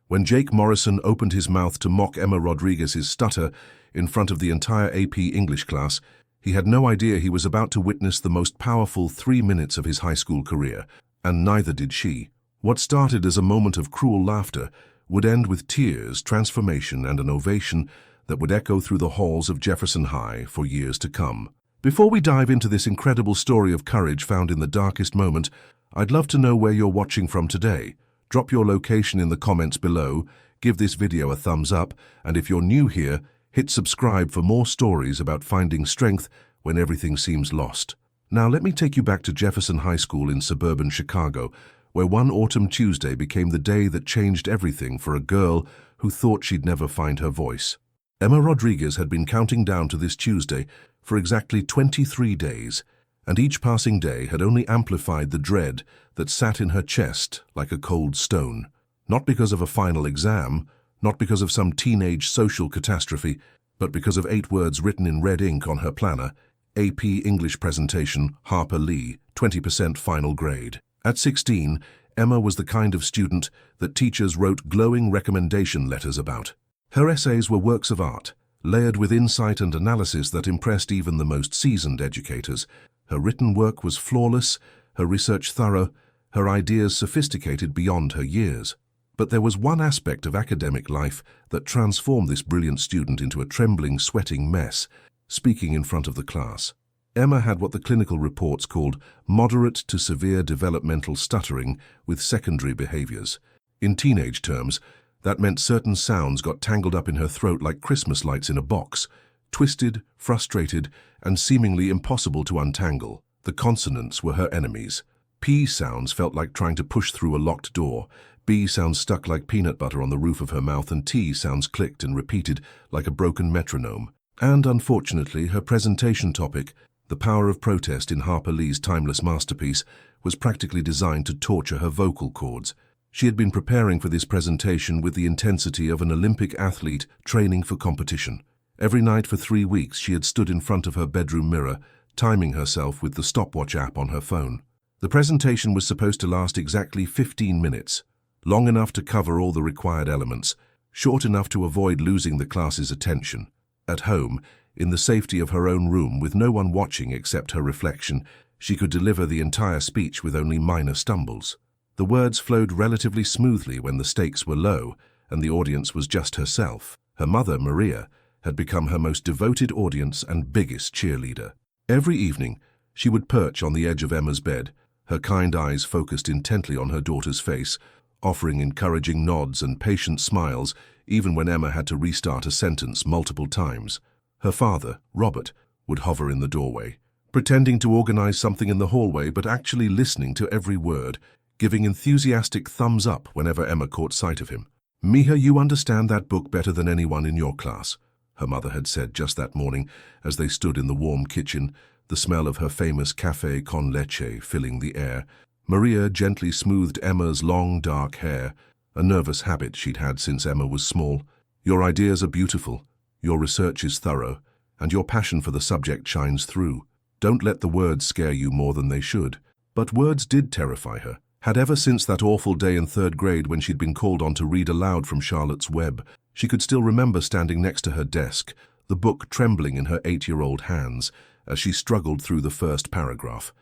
When Jake Morrison opened his mouth to mock Emma Rodriguez's stutter in front of the entire AP English class, he had no idea he was about to witness the most powerful 3 minutes of his high school career, and neither did she. What started as a moment of cruel laughter would end with tears, transformation, and an ovation that would echo through the halls of Jefferson High for years to come. Before we dive into this incredible story of courage found in the darkest moment, I'd love to know where you're watching from today. Drop your location in the comments below, give this video a thumbs up, and if you're new here, hit subscribe for more stories about finding strength when everything seems lost. Now let me take you back to Jefferson High School in suburban Chicago, where one autumn Tuesday became the day that changed everything for a girl who thought she'd never find her voice. Emma Rodriguez had been counting down to this Tuesday for exactly 23 days, and each passing day had only amplified the dread that sat in her chest like a cold stone. Not because of a final exam, not because of some teenage social catastrophe, but because of 8 words written in red ink on her planner: AP English presentation, Harper Lee, 20% final grade. At 16, Emma was the kind of student that teachers wrote glowing recommendation letters about. Her essays were works of art, layered with insight and analysis that impressed even the most seasoned educators. Her written work was flawless, her research thorough, her ideas sophisticated beyond her years. But there was one aspect of academic life that transformed this brilliant student into a trembling, sweating mess: speaking in front of the class. Emma had what the clinical reports called moderate to severe developmental stuttering with secondary behaviors. In teenage terms, that meant certain sounds got tangled up in her throat like Christmas lights in a box, twisted, frustrated, and seemingly impossible to untangle. The consonants were her enemies. P sounds felt like trying to push through a locked door, B sounds stuck like peanut butter on the roof of her mouth, and T sounds clicked and repeated like a broken metronome. And unfortunately, her presentation topic, the power of protest in Harper Lee's timeless masterpiece, was practically designed to torture her vocal cords. She had been preparing for this presentation with the intensity of an Olympic athlete training for competition. Every night for 3 weeks she had stood in front of her bedroom mirror, timing herself with the stopwatch app on her phone. The presentation was supposed to last exactly 15 minutes, long enough to cover all the required elements, short enough to avoid losing the class's attention. At home, in the safety of her own room with no one watching except her reflection, she could deliver the entire speech with only minor stumbles. The words flowed relatively smoothly when the stakes were low and the audience was just herself. Her mother, Maria, had become her most devoted audience and biggest cheerleader. Every evening, she would perch on the edge of Emma's bed, her kind eyes focused intently on her daughter's face, offering encouraging nods and patient smiles even when Emma had to restart a sentence multiple times. Her father, Robert, would hover in the doorway, pretending to organize something in the hallway but actually listening to every word, giving enthusiastic thumbs up whenever Emma caught sight of him. "Mija, you understand that book better than anyone in your class," her mother had said just that morning as they stood in the warm kitchen, the smell of her famous café con leche filling the air. Maria gently smoothed Emma's long, dark hair, a nervous habit she'd had since Emma was small. "Your ideas are beautiful, your research is thorough, and your passion for the subject shines through. Don't let the words scare you more than they should." But words did terrify her. Had ever since that awful day in 3rd grade when she'd been called on to read aloud from Charlotte's Web. She could still remember standing next to her desk, the book trembling in her 8-year-old hands as she struggled through the first paragraph.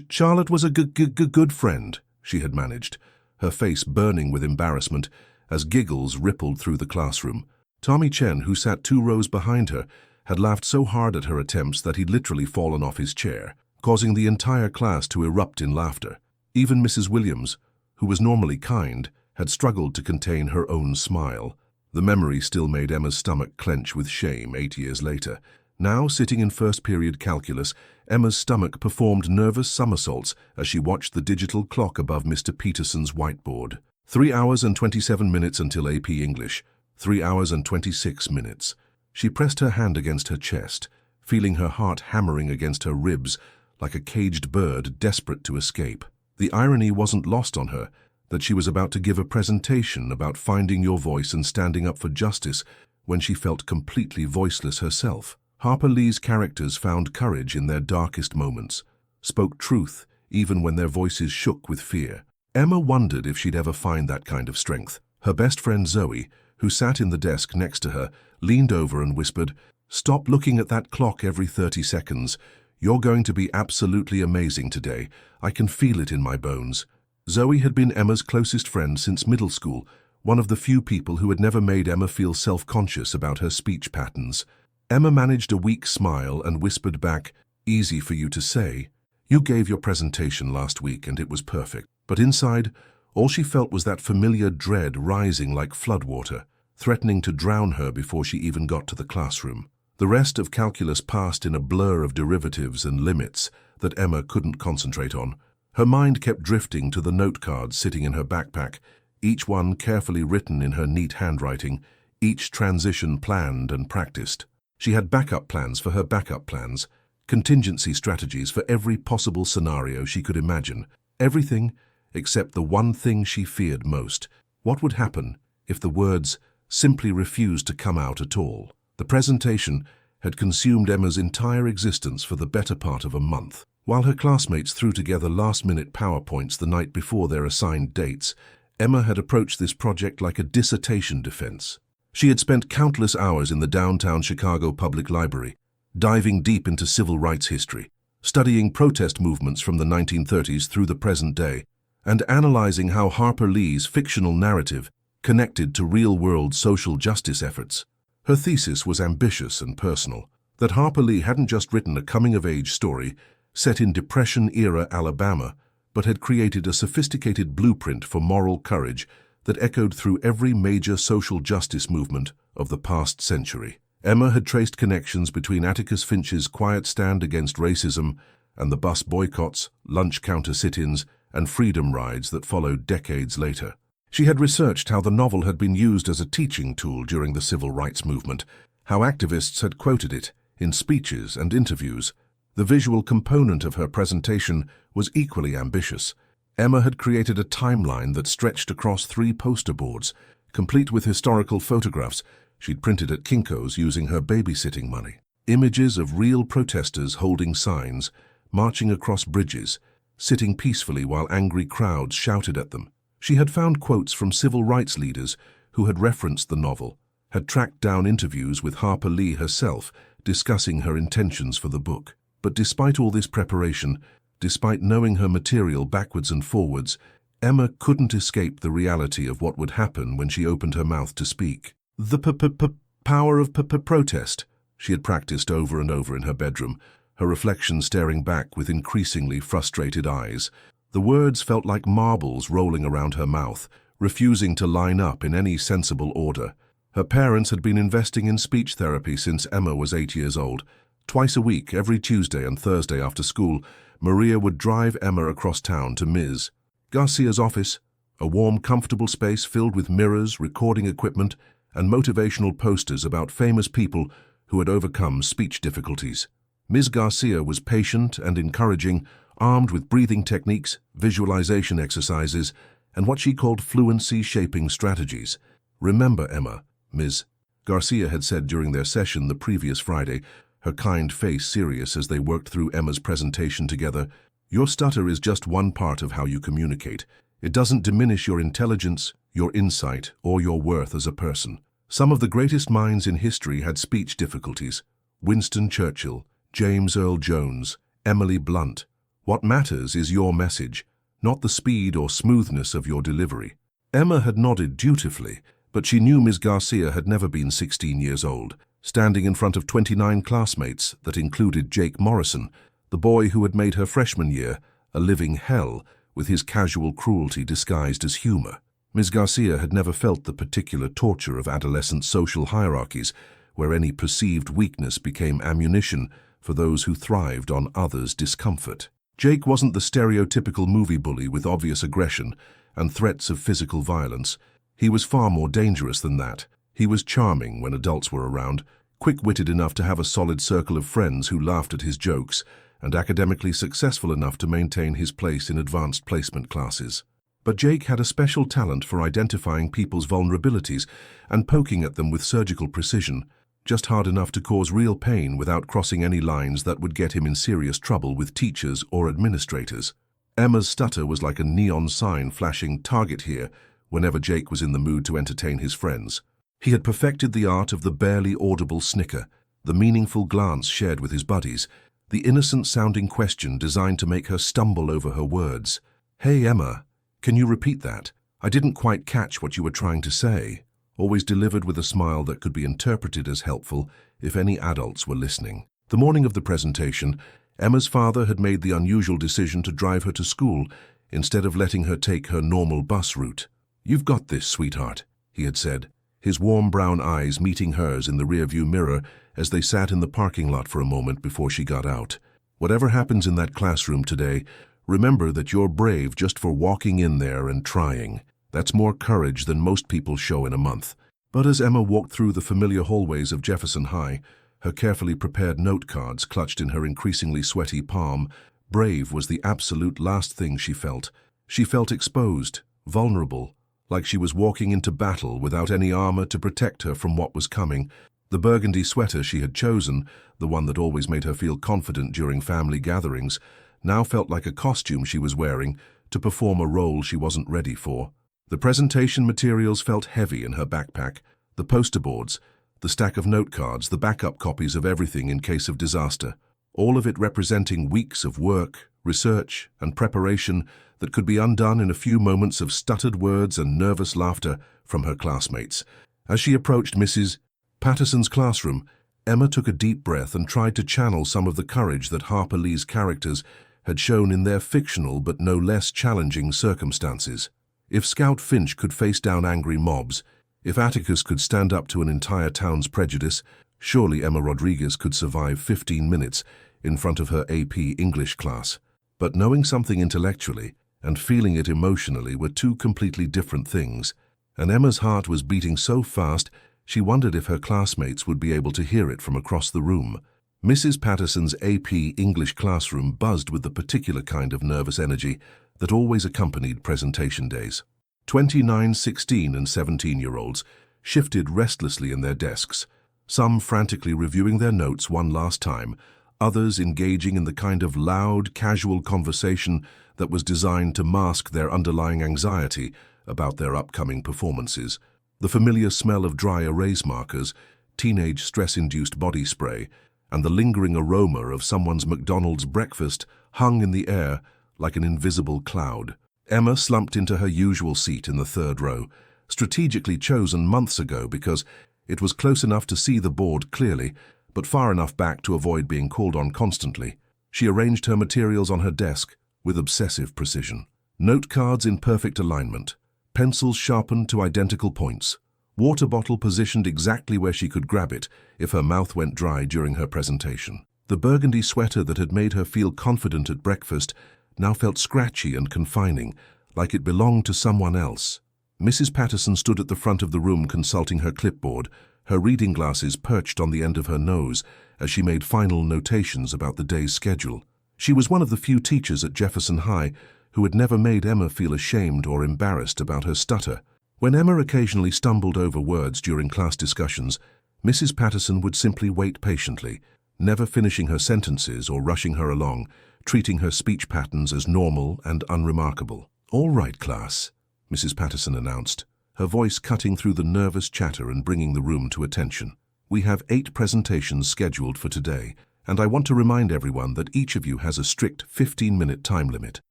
Charlotte was a good friend," she had managed, her face burning with embarrassment as giggles rippled through the classroom. Tommy Chen, who sat 2 rows behind her, had laughed so hard at her attempts that he'd literally fallen off his chair, causing the entire class to erupt in laughter. Even Mrs. Williams, who was normally kind, had struggled to contain her own smile. The memory still made Emma's stomach clench with shame 8 years later. Now, sitting in first period calculus, Emma's stomach performed nervous somersaults as she watched the digital clock above Mr. Peterson's whiteboard. 3 hours and 27 minutes until AP English. 3 hours and 26 minutes. She pressed her hand against her chest, feeling her heart hammering against her ribs like a caged bird desperate to escape. The irony wasn't lost on her that she was about to give a presentation about finding your voice and standing up for justice when she felt completely voiceless herself. Harper Lee's characters found courage in their darkest moments, spoke truth even when their voices shook with fear. Emma wondered if she'd ever find that kind of strength. Her best friend Zoe, who sat in the desk next to her, leaned over and whispered, "Stop looking at that clock every 30 seconds. You're going to be absolutely amazing today. I can feel it in my bones." Zoe had been Emma's closest friend since middle school, one of the few people who had never made Emma feel self-conscious about her speech patterns. Emma managed a weak smile and whispered back, "Easy for you to say. You gave your presentation last week and it was perfect." But inside, all she felt was that familiar dread rising like floodwater, threatening to drown her before she even got to the classroom. The rest of calculus passed in a blur of derivatives and limits that Emma couldn't concentrate on. Her mind kept drifting to the note cards sitting in her backpack, each one carefully written in her neat handwriting, each transition planned and practiced. She had backup plans for her backup plans, contingency strategies for every possible scenario she could imagine. Everything except the one thing she feared most. What would happen if the words simply refused to come out at all? The presentation had consumed Emma's entire existence for the better part of a month. While her classmates threw together last-minute PowerPoints the night before their assigned dates, Emma had approached this project like a dissertation defense. She had spent countless hours in the downtown Chicago Public Library, diving deep into civil rights history, studying protest movements from the 1930s through the present day, and analyzing how Harper Lee's fictional narrative connected to real-world social justice efforts. Her thesis was ambitious and personal, that Harper Lee hadn't just written a coming-of-age story set in Depression-era Alabama, but had created a sophisticated blueprint for moral courage that echoed through every major social justice movement of the past century. Emma had traced connections between Atticus Finch's quiet stand against racism and the bus boycotts, lunch counter sit-ins, and freedom rides that followed decades later. She had researched how the novel had been used as a teaching tool during the civil rights movement, how activists had quoted it in speeches and interviews. The visual component of her presentation was equally ambitious. Emma had created a timeline that stretched across 3 poster boards, complete with historical photographs she'd printed at Kinko's using her babysitting money. Images of real protesters holding signs, marching across bridges, sitting peacefully while angry crowds shouted at them. She had found quotes from civil rights leaders who had referenced the novel, had tracked down interviews with Harper Lee herself discussing her intentions for the book. But despite all this preparation, despite knowing her material backwards and forwards, Emma couldn't escape the reality of what would happen when she opened her mouth to speak. The power of protest, she had practiced over and over in her bedroom, her reflection staring back with increasingly frustrated eyes. The words felt like marbles rolling around her mouth, refusing to line up in any sensible order. Her parents had been investing in speech therapy since Emma was 8 years old. Twice a week, every Tuesday and Thursday after school, Maria would drive Emma across town to Ms. Garcia's office, a warm, comfortable space filled with mirrors, recording equipment, and motivational posters about famous people who had overcome speech difficulties. Ms. Garcia was patient and encouraging, armed with breathing techniques, visualization exercises, and what she called fluency-shaping strategies. "Remember, Emma," Ms. Garcia had said during their session the previous Friday, her kind face serious as they worked through Emma's presentation together, "your stutter is just one part of how you communicate. It doesn't diminish your intelligence, your insight, or your worth as a person. Some of the greatest minds in history had speech difficulties. Winston Churchill, James Earl Jones, Emily Blunt. What matters is your message, not the speed or smoothness of your delivery." Emma had nodded dutifully, but she knew Ms. Garcia had never been 16 years old, standing in front of 29 classmates that included Jake Morrison, the boy who had made her freshman year a living hell with his casual cruelty disguised as humor. Ms. Garcia had never felt the particular torture of adolescent social hierarchies, where any perceived weakness became ammunition for those who thrived on others' discomfort. Jake wasn't the stereotypical movie bully with obvious aggression and threats of physical violence. He was far more dangerous than that. He was charming when adults were around, quick-witted enough to have a solid circle of friends who laughed at his jokes, and academically successful enough to maintain his place in advanced placement classes. But Jake had a special talent for identifying people's vulnerabilities and poking at them with surgical precision, just hard enough to cause real pain without crossing any lines that would get him in serious trouble with teachers or administrators. Emma's stutter was like a neon sign flashing "Target here," whenever Jake was in the mood to entertain his friends. He had perfected the art of the barely audible snicker, the meaningful glance shared with his buddies, the innocent-sounding question designed to make her stumble over her words. "Hey, Emma, can you repeat that? I didn't quite catch what you were trying to say," always delivered with a smile that could be interpreted as helpful if any adults were listening. The morning of the presentation, Emma's father had made the unusual decision to drive her to school instead of letting her take her normal bus route. "You've got this, sweetheart," he had said, his warm brown eyes meeting hers in the rearview mirror as they sat in the parking lot for a moment before she got out. "Whatever happens in that classroom today, remember that you're brave just for walking in there and trying. That's more courage than most people show in a month." But as Emma walked through the familiar hallways of Jefferson High, her carefully prepared note cards clutched in her increasingly sweaty palm, brave was the absolute last thing she felt. She felt exposed, vulnerable, like she was walking into battle without any armor to protect her from what was coming. The burgundy sweater she had chosen, the one that always made her feel confident during family gatherings, now felt like a costume she was wearing to perform a role she wasn't ready for. The presentation materials felt heavy in her backpack, the poster boards, the stack of note cards, the backup copies of everything in case of disaster, all of it representing weeks of work, research, and preparation that could be undone in a few moments of stuttered words and nervous laughter from her classmates. As she approached Mrs. Patterson's classroom, Emma took a deep breath and tried to channel some of the courage that Harper Lee's characters had shown in their fictional but no less challenging circumstances. If Scout Finch could face down angry mobs, if Atticus could stand up to an entire town's prejudice, surely Emma Rodriguez could survive 15 minutes in front of her AP English class. But knowing something intellectually and feeling it emotionally were two completely different things, and Emma's heart was beating so fast she wondered if her classmates would be able to hear it from across the room. Mrs. Patterson's AP English classroom buzzed with the particular kind of nervous energy that always accompanied presentation days. 29, 16, and 17-year-olds shifted restlessly in their desks, some frantically reviewing their notes one last time, others engaging in the kind of loud, casual conversation that was designed to mask their underlying anxiety about their upcoming performances. The familiar smell of dry erase markers, teenage stress-induced body spray, and the lingering aroma of someone's McDonald's breakfast hung in the air like an invisible cloud. Emma slumped into her usual seat in the third row, strategically chosen months ago because it was close enough to see the board clearly, but far enough back to avoid being called on constantly. She arranged her materials on her desk with obsessive precision. Note cards in perfect alignment, pencils sharpened to identical points, water bottle positioned exactly where she could grab it if her mouth went dry during her presentation. The burgundy sweater that had made her feel confident at breakfast now felt scratchy and confining, like it belonged to someone else. Mrs. Patterson stood at the front of the room consulting her clipboard, her reading glasses perched on the end of her nose as she made final notations about the day's schedule. She was one of the few teachers at Jefferson High who had never made Emma feel ashamed or embarrassed about her stutter. When Emma occasionally stumbled over words during class discussions, Mrs. Patterson would simply wait patiently, never finishing her sentences or rushing her along, treating her speech patterns as normal and unremarkable. "All right, class," Mrs. Patterson announced, her voice cutting through the nervous chatter and bringing the room to attention. "We have 8 presentations scheduled for today, and I want to remind everyone that each of you has a strict 15-minute time limit.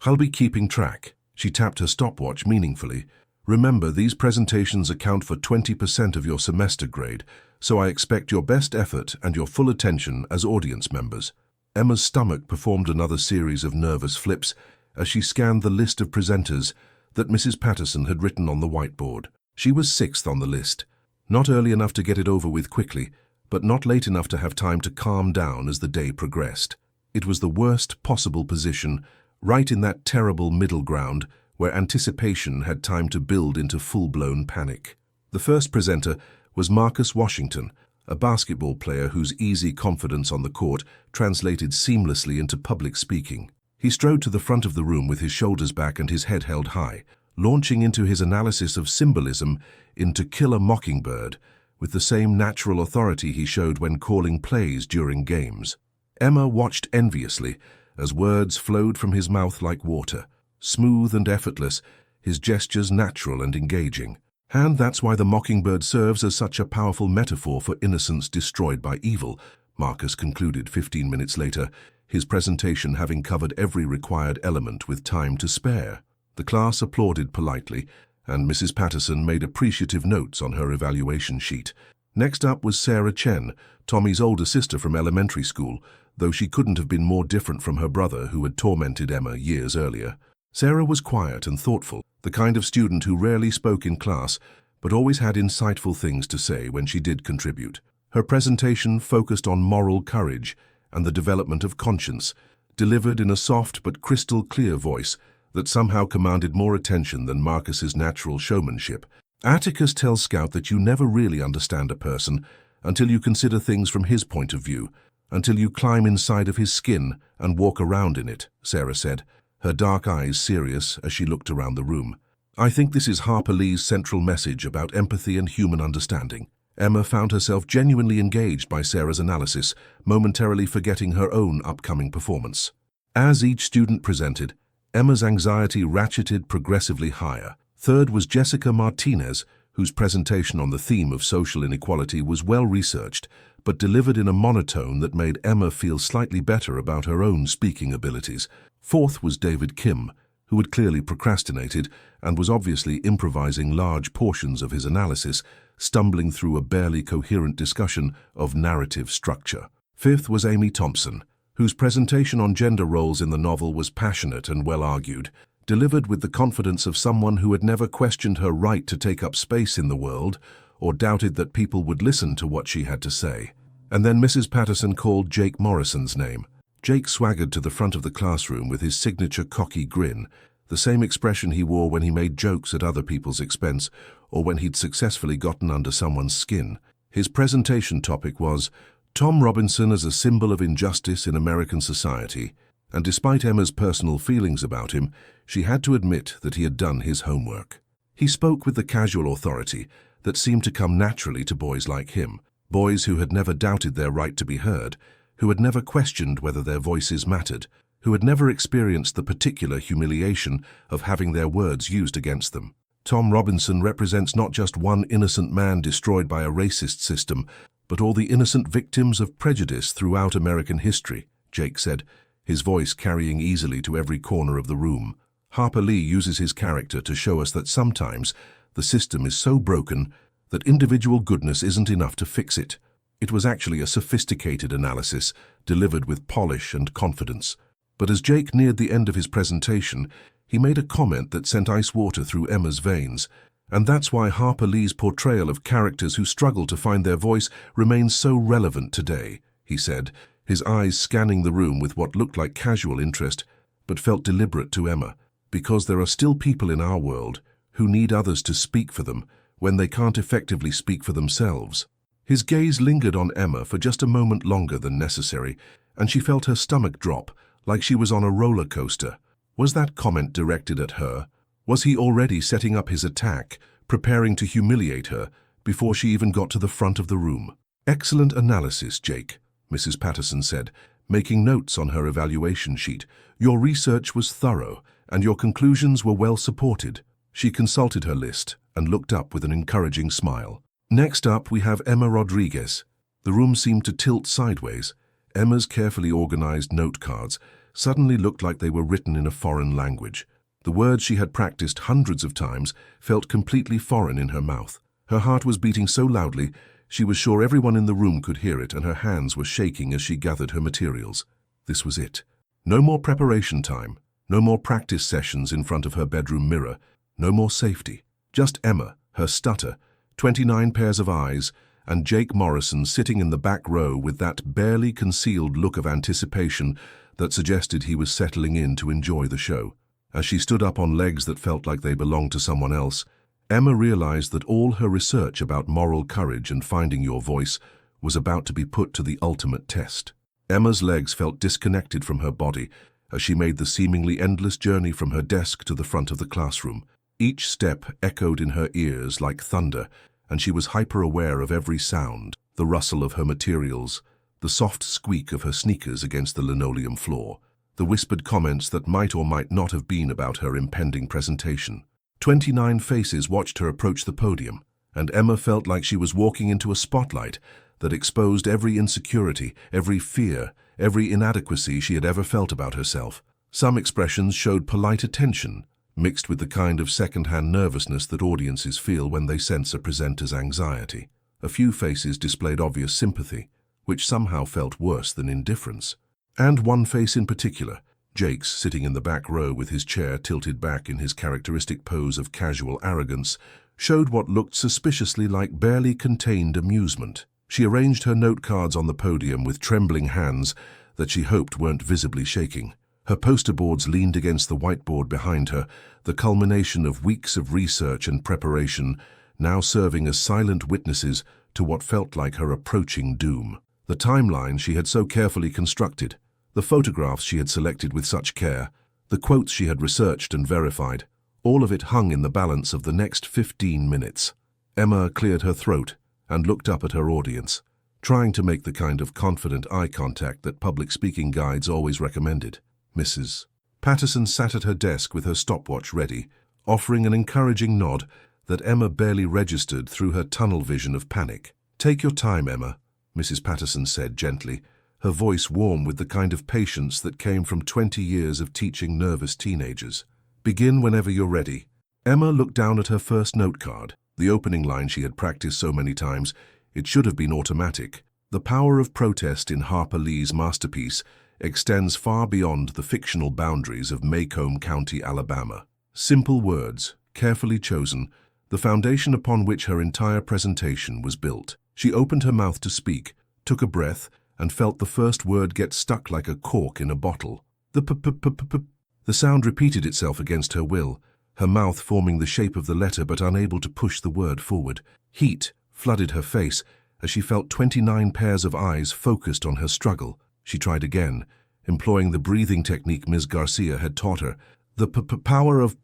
I'll be keeping track." She tapped her stopwatch meaningfully. "Remember, these presentations account for 20% of your semester grade, so I expect your best effort and your full attention as audience members." Emma's stomach performed another series of nervous flips as she scanned the list of presenters that Mrs. Patterson had written on the whiteboard. She was 6th on the list, not early enough to get it over with quickly, but not late enough to have time to calm down as the day progressed. It was the worst possible position, right in that terrible middle ground where anticipation had time to build into full-blown panic. The first presenter was Marcus Washington, a basketball player whose easy confidence on the court translated seamlessly into public speaking. He strode to the front of the room with his shoulders back and his head held high, launching into his analysis of symbolism in To Kill a Mockingbird with the same natural authority he showed when calling plays during games. Emma watched enviously as words flowed from his mouth like water, smooth and effortless, his gestures natural and engaging. And that's why the mockingbird serves as such a powerful metaphor for innocence destroyed by evil, Marcus concluded 15 minutes later, his presentation having covered every required element with time to spare. The class applauded politely, and Mrs. Patterson made appreciative notes on her evaluation sheet. Next up was Sarah Chen, Tommy's older sister from elementary school, though she couldn't have been more different from her brother who had tormented Emma years earlier. Sarah was quiet and thoughtful, the kind of student who rarely spoke in class, but always had insightful things to say when she did contribute. Her presentation focused on moral courage and the development of conscience, delivered in a soft but crystal-clear voice that somehow commanded more attention than Marcus's natural showmanship. Atticus tells Scout that you never really understand a person until you consider things from his point of view, until you climb inside of his skin and walk around in it, Sarah said, her dark eyes serious as she looked around the room. I think this is Harper Lee's central message about empathy and human understanding. Emma found herself genuinely engaged by Sarah's analysis, momentarily forgetting her own upcoming performance. As each student presented, Emma's anxiety ratcheted progressively higher. Third was Jessica Martinez, whose presentation on the theme of social inequality was well researched, but delivered in a monotone that made Emma feel slightly better about her own speaking abilities. Fourth was David Kim, who had clearly procrastinated and was obviously improvising large portions of his analysis, stumbling through a barely coherent discussion of narrative structure. Fifth was Amy Thompson, whose presentation on gender roles in the novel was passionate and well-argued, delivered with the confidence of someone who had never questioned her right to take up space in the world or doubted that people would listen to what she had to say. And then Mrs. Patterson called Jake Morrison's name. Jake swaggered to the front of the classroom with his signature cocky grin, the same expression he wore when he made jokes at other people's expense or when he'd successfully gotten under someone's skin. His presentation topic was Tom Robinson as a symbol of injustice in American society, and despite Emma's personal feelings about him, she had to admit that he had done his homework. He spoke with the casual authority that seemed to come naturally to boys like him, boys who had never doubted their right to be heard, who had never questioned whether their voices mattered, who had never experienced the particular humiliation of having their words used against them. Tom Robinson represents not just one innocent man destroyed by a racist system, but all the innocent victims of prejudice throughout American history, Jake said, his voice carrying easily to every corner of the room. Harper Lee uses his character to show us that sometimes the system is so broken that individual goodness isn't enough to fix it. It was actually a sophisticated analysis, delivered with polish and confidence. But as Jake neared the end of his presentation, he made a comment that sent ice water through Emma's veins. And that's why Harper Lee's portrayal of characters who struggle to find their voice remains so relevant today, he said, his eyes scanning the room with what looked like casual interest, but felt deliberate to Emma, because there are still people in our world who need others to speak for them when they can't effectively speak for themselves. His gaze lingered on Emma for just a moment longer than necessary, and she felt her stomach drop, like she was on a roller coaster. Was that comment directed at her? Was he already setting up his attack, preparing to humiliate her, before she even got to the front of the room? Excellent analysis, Jake, Mrs. Patterson said, making notes on her evaluation sheet. Your research was thorough, and your conclusions were well supported. She consulted her list and looked up with an encouraging smile. Next up, we have Emma Rodriguez. The room seemed to tilt sideways. Emma's carefully organized note cards suddenly looked like they were written in a foreign language. The words she had practiced hundreds of times felt completely foreign in her mouth. Her heart was beating so loudly, she was sure everyone in the room could hear it, and her hands were shaking as she gathered her materials. This was it. No more preparation time, no more practice sessions in front of her bedroom mirror, no more safety. Just Emma, her stutter, 29 pairs of eyes, and Jake Morrison sitting in the back row with that barely concealed look of anticipation that suggested he was settling in to enjoy the show. As she stood up on legs that felt like they belonged to someone else, Emma realized that all her research about moral courage and finding your voice was about to be put to the ultimate test. Emma's legs felt disconnected from her body as she made the seemingly endless journey from her desk to the front of the classroom. Each step echoed in her ears like thunder, and she was hyper-aware of every sound, the rustle of her materials, the soft squeak of her sneakers against the linoleum floor, the whispered comments that might or might not have been about her impending presentation. 29 faces watched her approach the podium, and Emma felt like she was walking into a spotlight that exposed every insecurity, every fear, every inadequacy she had ever felt about herself. Some expressions showed polite attention, mixed with the kind of second-hand nervousness that audiences feel when they sense a presenter's anxiety. A few faces displayed obvious sympathy, which somehow felt worse than indifference. And one face in particular, Jake's, sitting in the back row with his chair tilted back in his characteristic pose of casual arrogance, showed what looked suspiciously like barely contained amusement. She arranged her note cards on the podium with trembling hands that she hoped weren't visibly shaking. Her poster boards leaned against the whiteboard behind her, the culmination of weeks of research and preparation, now serving as silent witnesses to what felt like her approaching doom. The timeline she had so carefully constructed, the photographs she had selected with such care, the quotes she had researched and verified, all of it hung in the balance of the next 15 minutes. Emma cleared her throat and looked up at her audience, trying to make the kind of confident eye contact that public speaking guides always recommended. Mrs. Patterson sat at her desk with her stopwatch ready, offering an encouraging nod that Emma barely registered through her tunnel vision of panic. "Take your time, Emma," Mrs. Patterson said gently, her voice warm with the kind of patience that came from 20 years of teaching nervous teenagers. "Begin whenever you're ready." Emma looked down at her first note card, the opening line she had practiced so many times. It should have been automatic. The power of protest in Harper Lee's masterpiece extends far beyond the fictional boundaries of Macomb County, Alabama. Simple words, carefully chosen, the foundation upon which her entire presentation was built. She opened her mouth to speak, took a breath, and felt the first word get stuck like a cork in a bottle. The sound repeated itself against her will, her mouth forming the shape of the letter but unable to push the word forward. Heat flooded her face as she felt 29 pairs of eyes focused on her struggle. She tried again, employing the breathing technique Ms. Garcia had taught her. The power of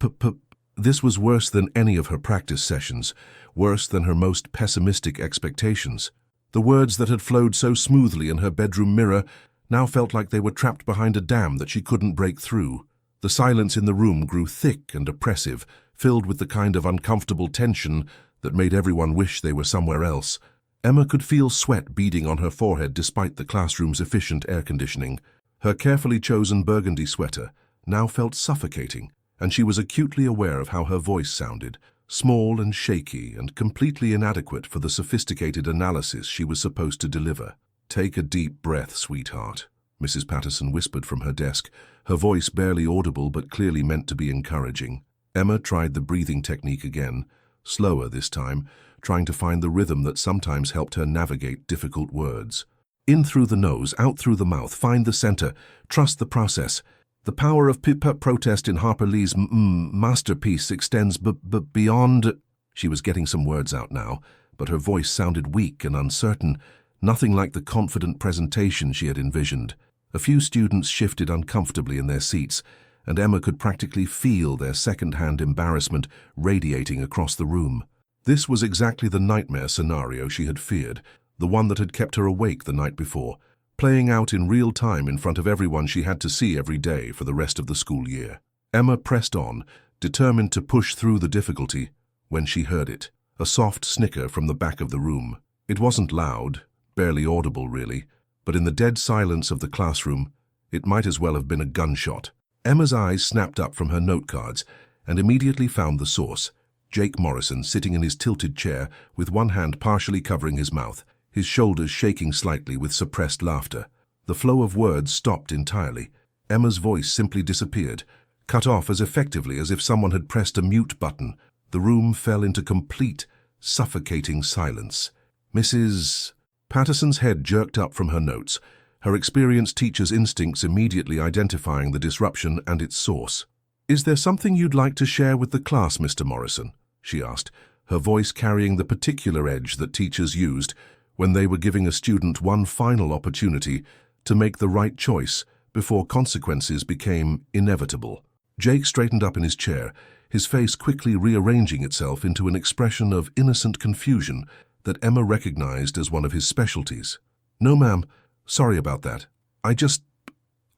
This was worse than any of her practice sessions, worse than her most pessimistic expectations. The words that had flowed so smoothly in her bedroom mirror now felt like they were trapped behind a dam that she couldn't break through. The silence in the room grew thick and oppressive, filled with the kind of uncomfortable tension that made everyone wish they were somewhere else. Emma could feel sweat beading on her forehead despite the classroom's efficient air conditioning. Her carefully chosen burgundy sweater now felt suffocating, and she was acutely aware of how her voice sounded, small and shaky and completely inadequate for the sophisticated analysis she was supposed to deliver. "Take a deep breath, sweetheart," Mrs. Patterson whispered from her desk, her voice barely audible but clearly meant to be encouraging. Emma tried the breathing technique again, slower this time, trying to find the rhythm that sometimes helped her navigate difficult words. In through the nose, out through the mouth, find the center, trust the process. The power of protest in Harper Lee's masterpiece extends beyond... She was getting some words out now, but her voice sounded weak and uncertain, nothing like the confident presentation she had envisioned. A few students shifted uncomfortably in their seats, and Emma could practically feel their second-hand embarrassment radiating across the room. This was exactly the nightmare scenario she had feared, the one that had kept her awake the night before, playing out in real time in front of everyone she had to see every day for the rest of the school year. Emma pressed on, determined to push through the difficulty, when she heard it, a soft snicker from the back of the room. It wasn't loud, barely audible really, but in the dead silence of the classroom, it might as well have been a gunshot. Emma's eyes snapped up from her note cards and immediately found the source, Jake Morrison sitting in his tilted chair with one hand partially covering his mouth, his shoulders shaking slightly with suppressed laughter. The flow of words stopped entirely. Emma's voice simply disappeared, cut off as effectively as if someone had pressed a mute button. The room fell into complete, suffocating silence. Mrs. Patterson's head jerked up from her notes, her experienced teacher's instincts immediately identifying the disruption and its source. "Is there something you'd like to share with the class, Mr. Morrison?" she asked, her voice carrying the particular edge that teachers used when they were giving a student one final opportunity to make the right choice before consequences became inevitable. Jake straightened up in his chair, his face quickly rearranging itself into an expression of innocent confusion that Emma recognized as one of his specialties. "No, ma'am. Sorry about that. I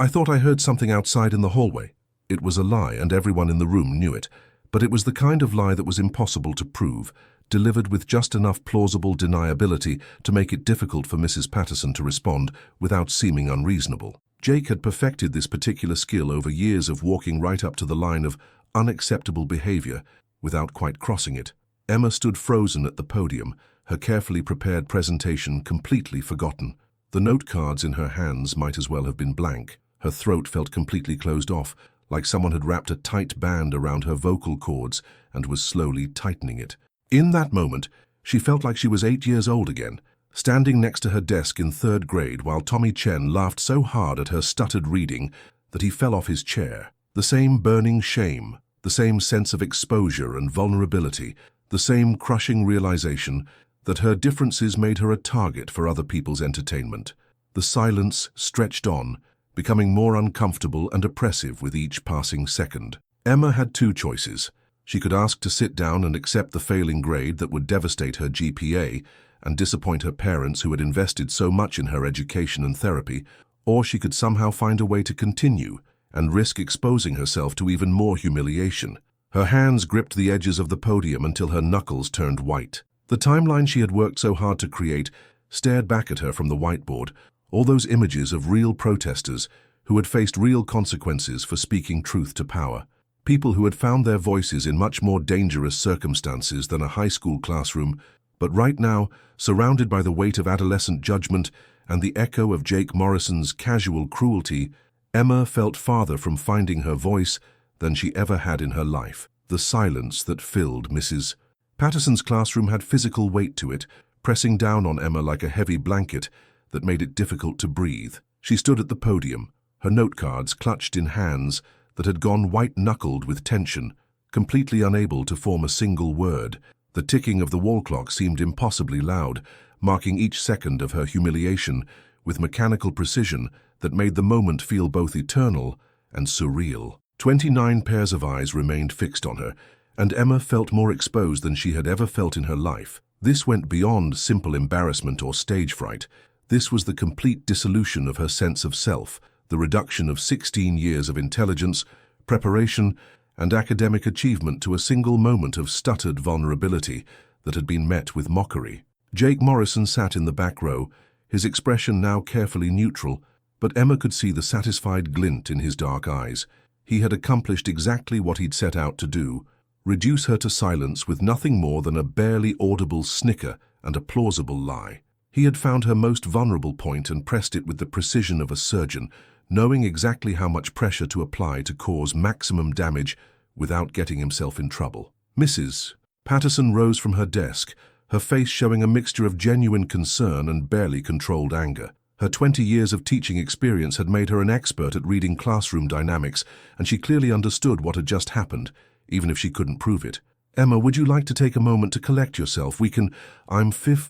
thought I heard something outside in the hallway." It was a lie, and everyone in the room knew it, But it was the kind of lie that was impossible to prove, delivered with just enough plausible deniability to make it difficult for Mrs. Patterson to respond without seeming unreasonable. Jake had perfected this particular skill over years of walking right up to the line of unacceptable behavior without quite crossing it. Emma stood frozen at the podium, her carefully prepared presentation completely forgotten. The note cards in her hands might as well have been blank. Her throat felt completely closed off, like someone had wrapped a tight band around her vocal cords and was slowly tightening it. In that moment, she felt like she was 8 years old again, standing next to her desk in 3rd grade while Tommy Chen laughed so hard at her stuttered reading that he fell off his chair. The same burning shame, the same sense of exposure and vulnerability, the same crushing realization that her differences made her a target for other people's entertainment. The silence stretched on, becoming more uncomfortable and oppressive with each passing second. Emma had 2 choices. She could ask to sit down and accept the failing grade that would devastate her GPA and disappoint her parents who had invested so much in her education and therapy, or she could somehow find a way to continue and risk exposing herself to even more humiliation. Her hands gripped the edges of the podium until her knuckles turned white. The timeline she had worked so hard to create stared back at her from the whiteboard, all those images of real protesters who had faced real consequences for speaking truth to power. People who had found their voices in much more dangerous circumstances than a high school classroom, but right now, surrounded by the weight of adolescent judgment and the echo of Jake Morrison's casual cruelty, Emma felt farther from finding her voice than she ever had in her life. The silence that filled Mrs. Patterson's classroom had physical weight to it, pressing down on Emma like a heavy blanket that made it difficult to breathe. She stood at the podium, her note cards clutched in hands that had gone white-knuckled with tension, completely unable to form a single word. The ticking of the wall clock seemed impossibly loud, marking each second of her humiliation with mechanical precision that made the moment feel both eternal and surreal. 29 pairs of eyes remained fixed on her, and Emma felt more exposed than she had ever felt in her life. This went beyond simple embarrassment or stage fright. This was the complete dissolution of her sense of self, the reduction of 16 years of intelligence, preparation, and academic achievement to a single moment of stuttered vulnerability that had been met with mockery. Jake Morrison sat in the back row, his expression now carefully neutral, but Emma could see the satisfied glint in his dark eyes. He had accomplished exactly what he'd set out to do, reduce her to silence with nothing more than a barely audible snicker and a plausible lie. He had found her most vulnerable point and pressed it with the precision of a surgeon, knowing exactly how much pressure to apply to cause maximum damage without getting himself in trouble. Mrs. Patterson rose from her desk, her face showing a mixture of genuine concern and barely controlled anger. Her 20 years of teaching experience had made her an expert at reading classroom dynamics, and she clearly understood what had just happened, even if she couldn't prove it. "Emma, would you like to take a moment to collect yourself? We can—"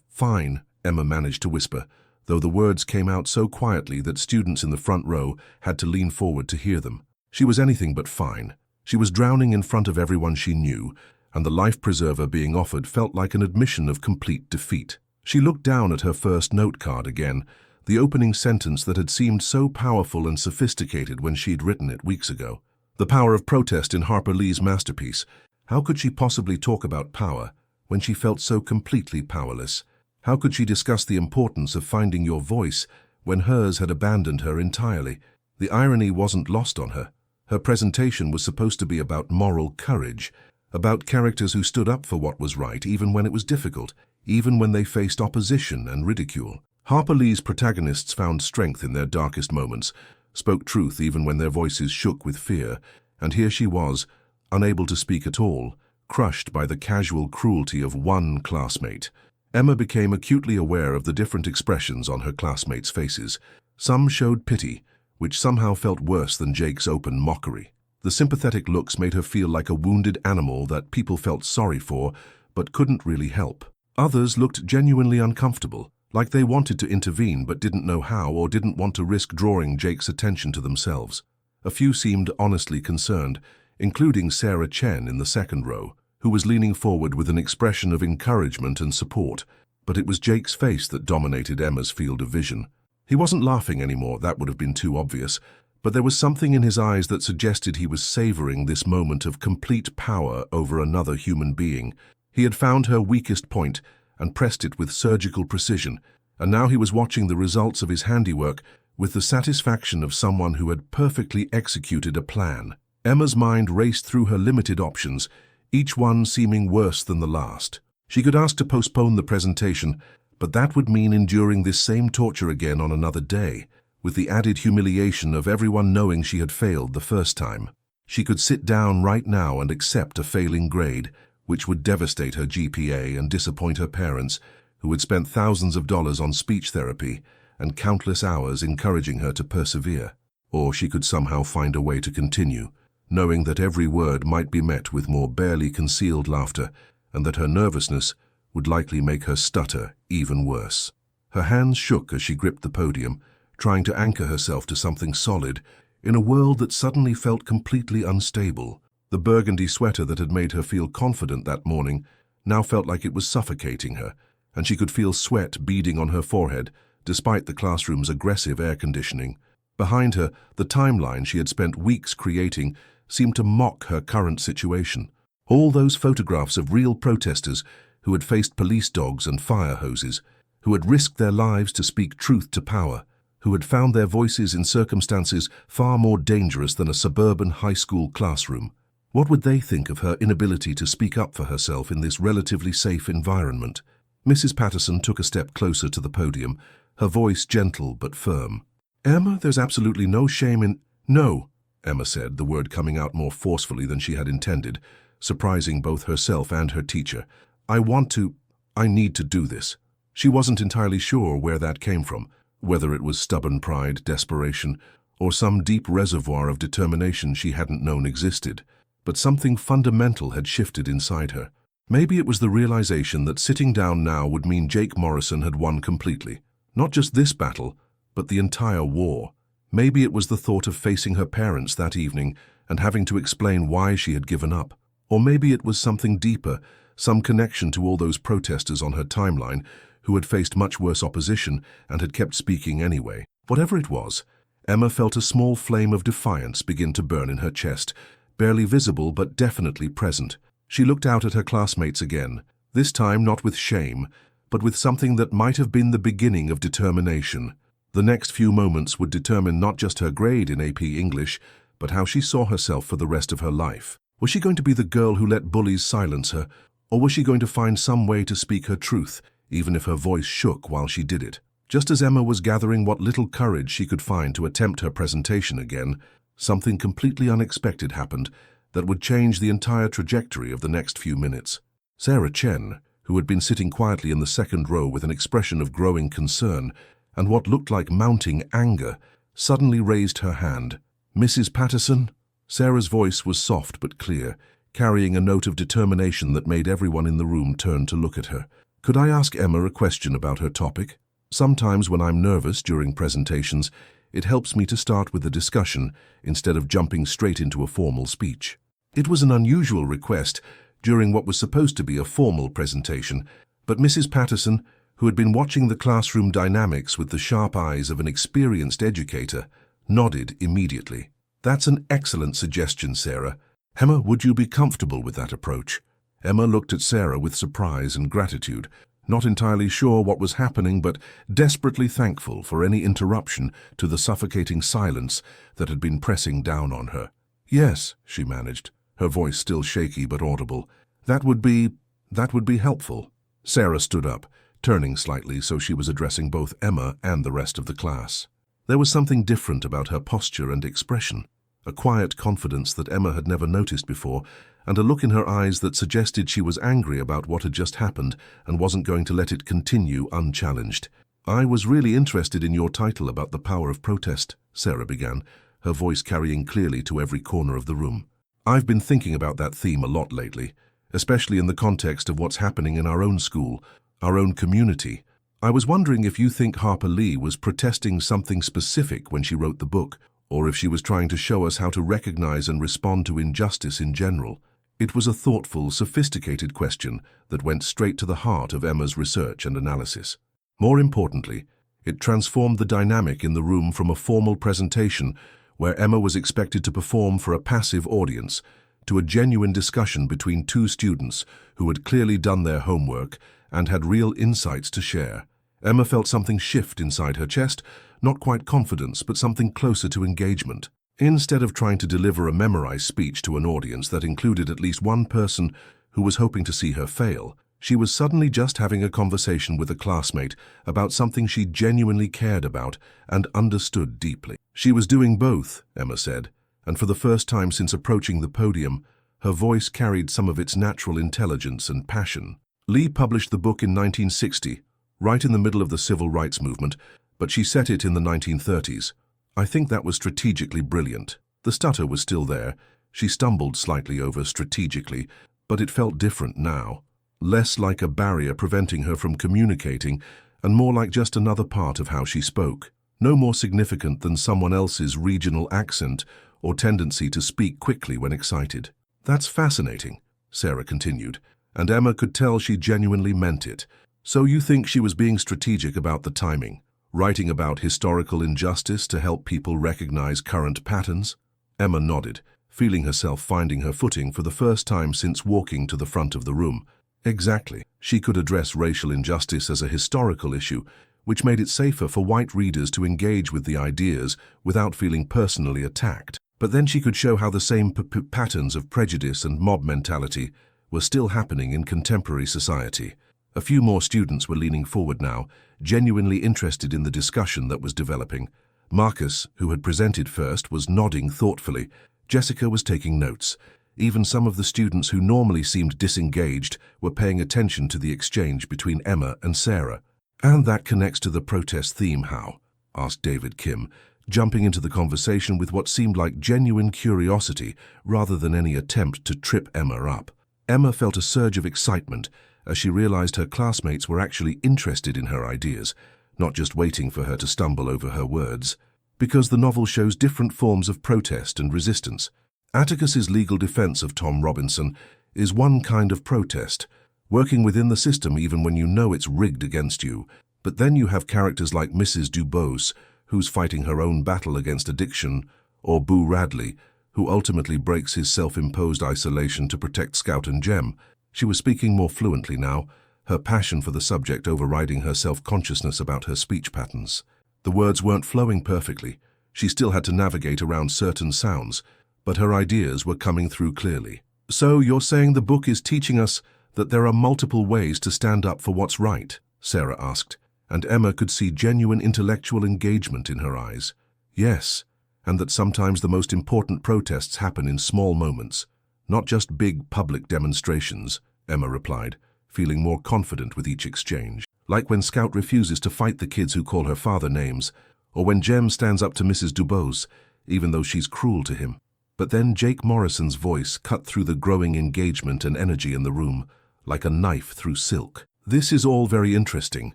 "Fine," Emma managed to whisper, though the words came out so quietly that students in the front row had to lean forward to hear them. She was anything but fine. She was drowning in front of everyone she knew, and the life preserver being offered felt like an admission of complete defeat. She looked down at her first note card again, the opening sentence that had seemed so powerful and sophisticated when she'd written it weeks ago. The power of protest in Harper Lee's masterpiece. How could she possibly talk about power when she felt so completely powerless? How could she discuss the importance of finding your voice when hers had abandoned her entirely? The irony wasn't lost on her. Her presentation was supposed to be about moral courage, about characters who stood up for what was right even when it was difficult, even when they faced opposition and ridicule. Harper Lee's protagonists found strength in their darkest moments, spoke truth even when their voices shook with fear, and here she was, unable to speak at all, crushed by the casual cruelty of one classmate. Emma became acutely aware of the different expressions on her classmates' faces. Some showed pity, which somehow felt worse than Jake's open mockery. The sympathetic looks made her feel like a wounded animal that people felt sorry for, but couldn't really help. Others looked genuinely uncomfortable, like they wanted to intervene but didn't know how or didn't want to risk drawing Jake's attention to themselves. A few seemed honestly concerned, including Sarah Chen in the second row, who was leaning forward with an expression of encouragement and support, but it was Jake's face that dominated Emma's field of vision. He wasn't laughing anymore, that would have been too obvious, but there was something in his eyes that suggested he was savoring this moment of complete power over another human being. He had found her weakest point and pressed it with surgical precision, and now he was watching the results of his handiwork with the satisfaction of someone who had perfectly executed a plan. Emma's mind raced through her limited options, each one seeming worse than the last. She could ask to postpone the presentation, but that would mean enduring this same torture again on another day, with the added humiliation of everyone knowing she had failed the first time. She could sit down right now and accept a failing grade, which would devastate her GPA and disappoint her parents, who had spent thousands of dollars on speech therapy and countless hours encouraging her to persevere. Or she could somehow find a way to continue, knowing that every word might be met with more barely concealed laughter, and that her nervousness would likely make her stutter even worse. Her hands shook as she gripped the podium, trying to anchor herself to something solid in a world that suddenly felt completely unstable. The burgundy sweater that had made her feel confident that morning now felt like it was suffocating her, and she could feel sweat beading on her forehead, despite the classroom's aggressive air conditioning. Behind her, the timeline she had spent weeks creating seemed to mock her current situation. All those photographs of real protesters who had faced police dogs and fire hoses, who had risked their lives to speak truth to power, who had found their voices in circumstances far more dangerous than a suburban high school classroom. What would they think of her inability to speak up for herself in this relatively safe environment? Mrs. Patterson took a step closer to the podium, her voice gentle but firm. "Emma, there's absolutely no shame in—" "No," Emma said, the word coming out more forcefully than she had intended, surprising both herself and her teacher. I need to do this." She wasn't entirely sure where that came from, whether it was stubborn pride, desperation, or some deep reservoir of determination she hadn't known existed. But something fundamental had shifted inside her. Maybe it was the realization that sitting down now would mean Jake Morrison had won completely. Not just this battle, but the entire war. Maybe it was the thought of facing her parents that evening and having to explain why she had given up. Or maybe it was something deeper, some connection to all those protesters on her timeline who had faced much worse opposition and had kept speaking anyway. Whatever it was, Emma felt a small flame of defiance begin to burn in her chest, barely visible but definitely present. She looked out at her classmates again, this time not with shame, but with something that might have been the beginning of determination. The next few moments would determine not just her grade in AP English, but how she saw herself for the rest of her life. Was she going to be the girl who let bullies silence her, or was she going to find some way to speak her truth, even if her voice shook while she did it? Just as Emma was gathering what little courage she could find to attempt her presentation again, something completely unexpected happened that would change the entire trajectory of the next few minutes. Sarah Chen, who had been sitting quietly in the second row with an expression of growing concern and what looked like mounting anger, suddenly raised her hand. "Mrs. Patterson?" Sarah's voice was soft but clear, carrying a note of determination that made everyone in the room turn to look at her. "Could I ask Emma a question about her topic? Sometimes when I'm nervous during presentations, it helps me to start with a discussion instead of jumping straight into a formal speech." It was an unusual request during what was supposed to be a formal presentation, but Mrs. Patterson, who had been watching the classroom dynamics with the sharp eyes of an experienced educator, nodded immediately. "That's an excellent suggestion, Sarah. Emma, would you be comfortable with that approach?" Emma looked at Sarah with surprise and gratitude, not entirely sure what was happening, but desperately thankful for any interruption to the suffocating silence that had been pressing down on her. "Yes," she managed, her voice still shaky but audible. That would be helpful." Sarah stood up, turning slightly so she was addressing both Emma and the rest of the class. There was something different about her posture and expression, a quiet confidence that Emma had never noticed before, and a look in her eyes that suggested she was angry about what had just happened and wasn't going to let it continue unchallenged. "I was really interested in your title about the power of protest," Sarah began, her voice carrying clearly to every corner of the room. "I've been thinking about that theme a lot lately, especially in the context of what's happening in our own school, our own community. I was wondering if you think Harper Lee was protesting something specific when she wrote the book, or if she was trying to show us how to recognize and respond to injustice in general." It was a thoughtful, sophisticated question that went straight to the heart of Emma's research and analysis. More importantly, it transformed the dynamic in the room from a formal presentation where Emma was expected to perform for a passive audience, to a genuine discussion between two students who had clearly done their homework and had real insights to share. Emma felt something shift inside her chest, not quite confidence, but something closer to engagement. Instead of trying to deliver a memorized speech to an audience that included at least one person who was hoping to see her fail, she was suddenly just having a conversation with a classmate about something she genuinely cared about and understood deeply. She was doing both, Emma said, and for the first time since approaching the podium, her voice carried some of its natural intelligence and passion. Lee published the book in 1960, right in the middle of the civil rights movement, but she set it in the 1930s. I think that was strategically brilliant. The stutter was still there. She stumbled slightly over strategically, but it felt different now. Less like a barrier preventing her from communicating, and more like just another part of how she spoke. No more significant than someone else's regional accent or tendency to speak quickly when excited. That's fascinating, Sarah continued, and Emma could tell she genuinely meant it. So you think she was being strategic about the timing, writing about historical injustice to help people recognize current patterns? Emma nodded, feeling herself finding her footing for the first time since walking to the front of the room. Exactly. She could address racial injustice as a historical issue, which made it safer for white readers to engage with the ideas without feeling personally attacked. But then she could show how the same patterns of prejudice and mob mentality were still happening in contemporary society. A few more students were leaning forward now, genuinely interested in the discussion that was developing. Marcus, who had presented first, was nodding thoughtfully. Jessica was taking notes. Even some of the students who normally seemed disengaged were paying attention to the exchange between Emma and Sarah. "And that connects to the protest theme, how?" asked David Kim, jumping into the conversation with what seemed like genuine curiosity rather than any attempt to trip Emma up. Emma felt a surge of excitement as she realized her classmates were actually interested in her ideas, not just waiting for her to stumble over her words. Because the novel shows different forms of protest and resistance. Atticus's legal defense of Tom Robinson is one kind of protest, working within the system even when you know it's rigged against you. But then you have characters like Mrs. Dubose, who's fighting her own battle against addiction, or Boo Radley, who ultimately breaks his self-imposed isolation to protect Scout and Jem. She was speaking more fluently now, her passion for the subject overriding her self-consciousness about her speech patterns. The words weren't flowing perfectly. She still had to navigate around certain sounds, but her ideas were coming through clearly. "So you're saying the book is teaching us that there are multiple ways to stand up for what's right?" Sarah asked, and Emma could see genuine intellectual engagement in her eyes. "Yes, and that sometimes the most important protests happen in small moments, not just big public demonstrations," Emma replied, feeling more confident with each exchange. Like when Scout refuses to fight the kids who call her father names, or when Jem stands up to Mrs. Dubose, even though she's cruel to him. But then Jake Morrison's voice cut through the growing engagement and energy in the room, like a knife through silk. "This is all very interesting,"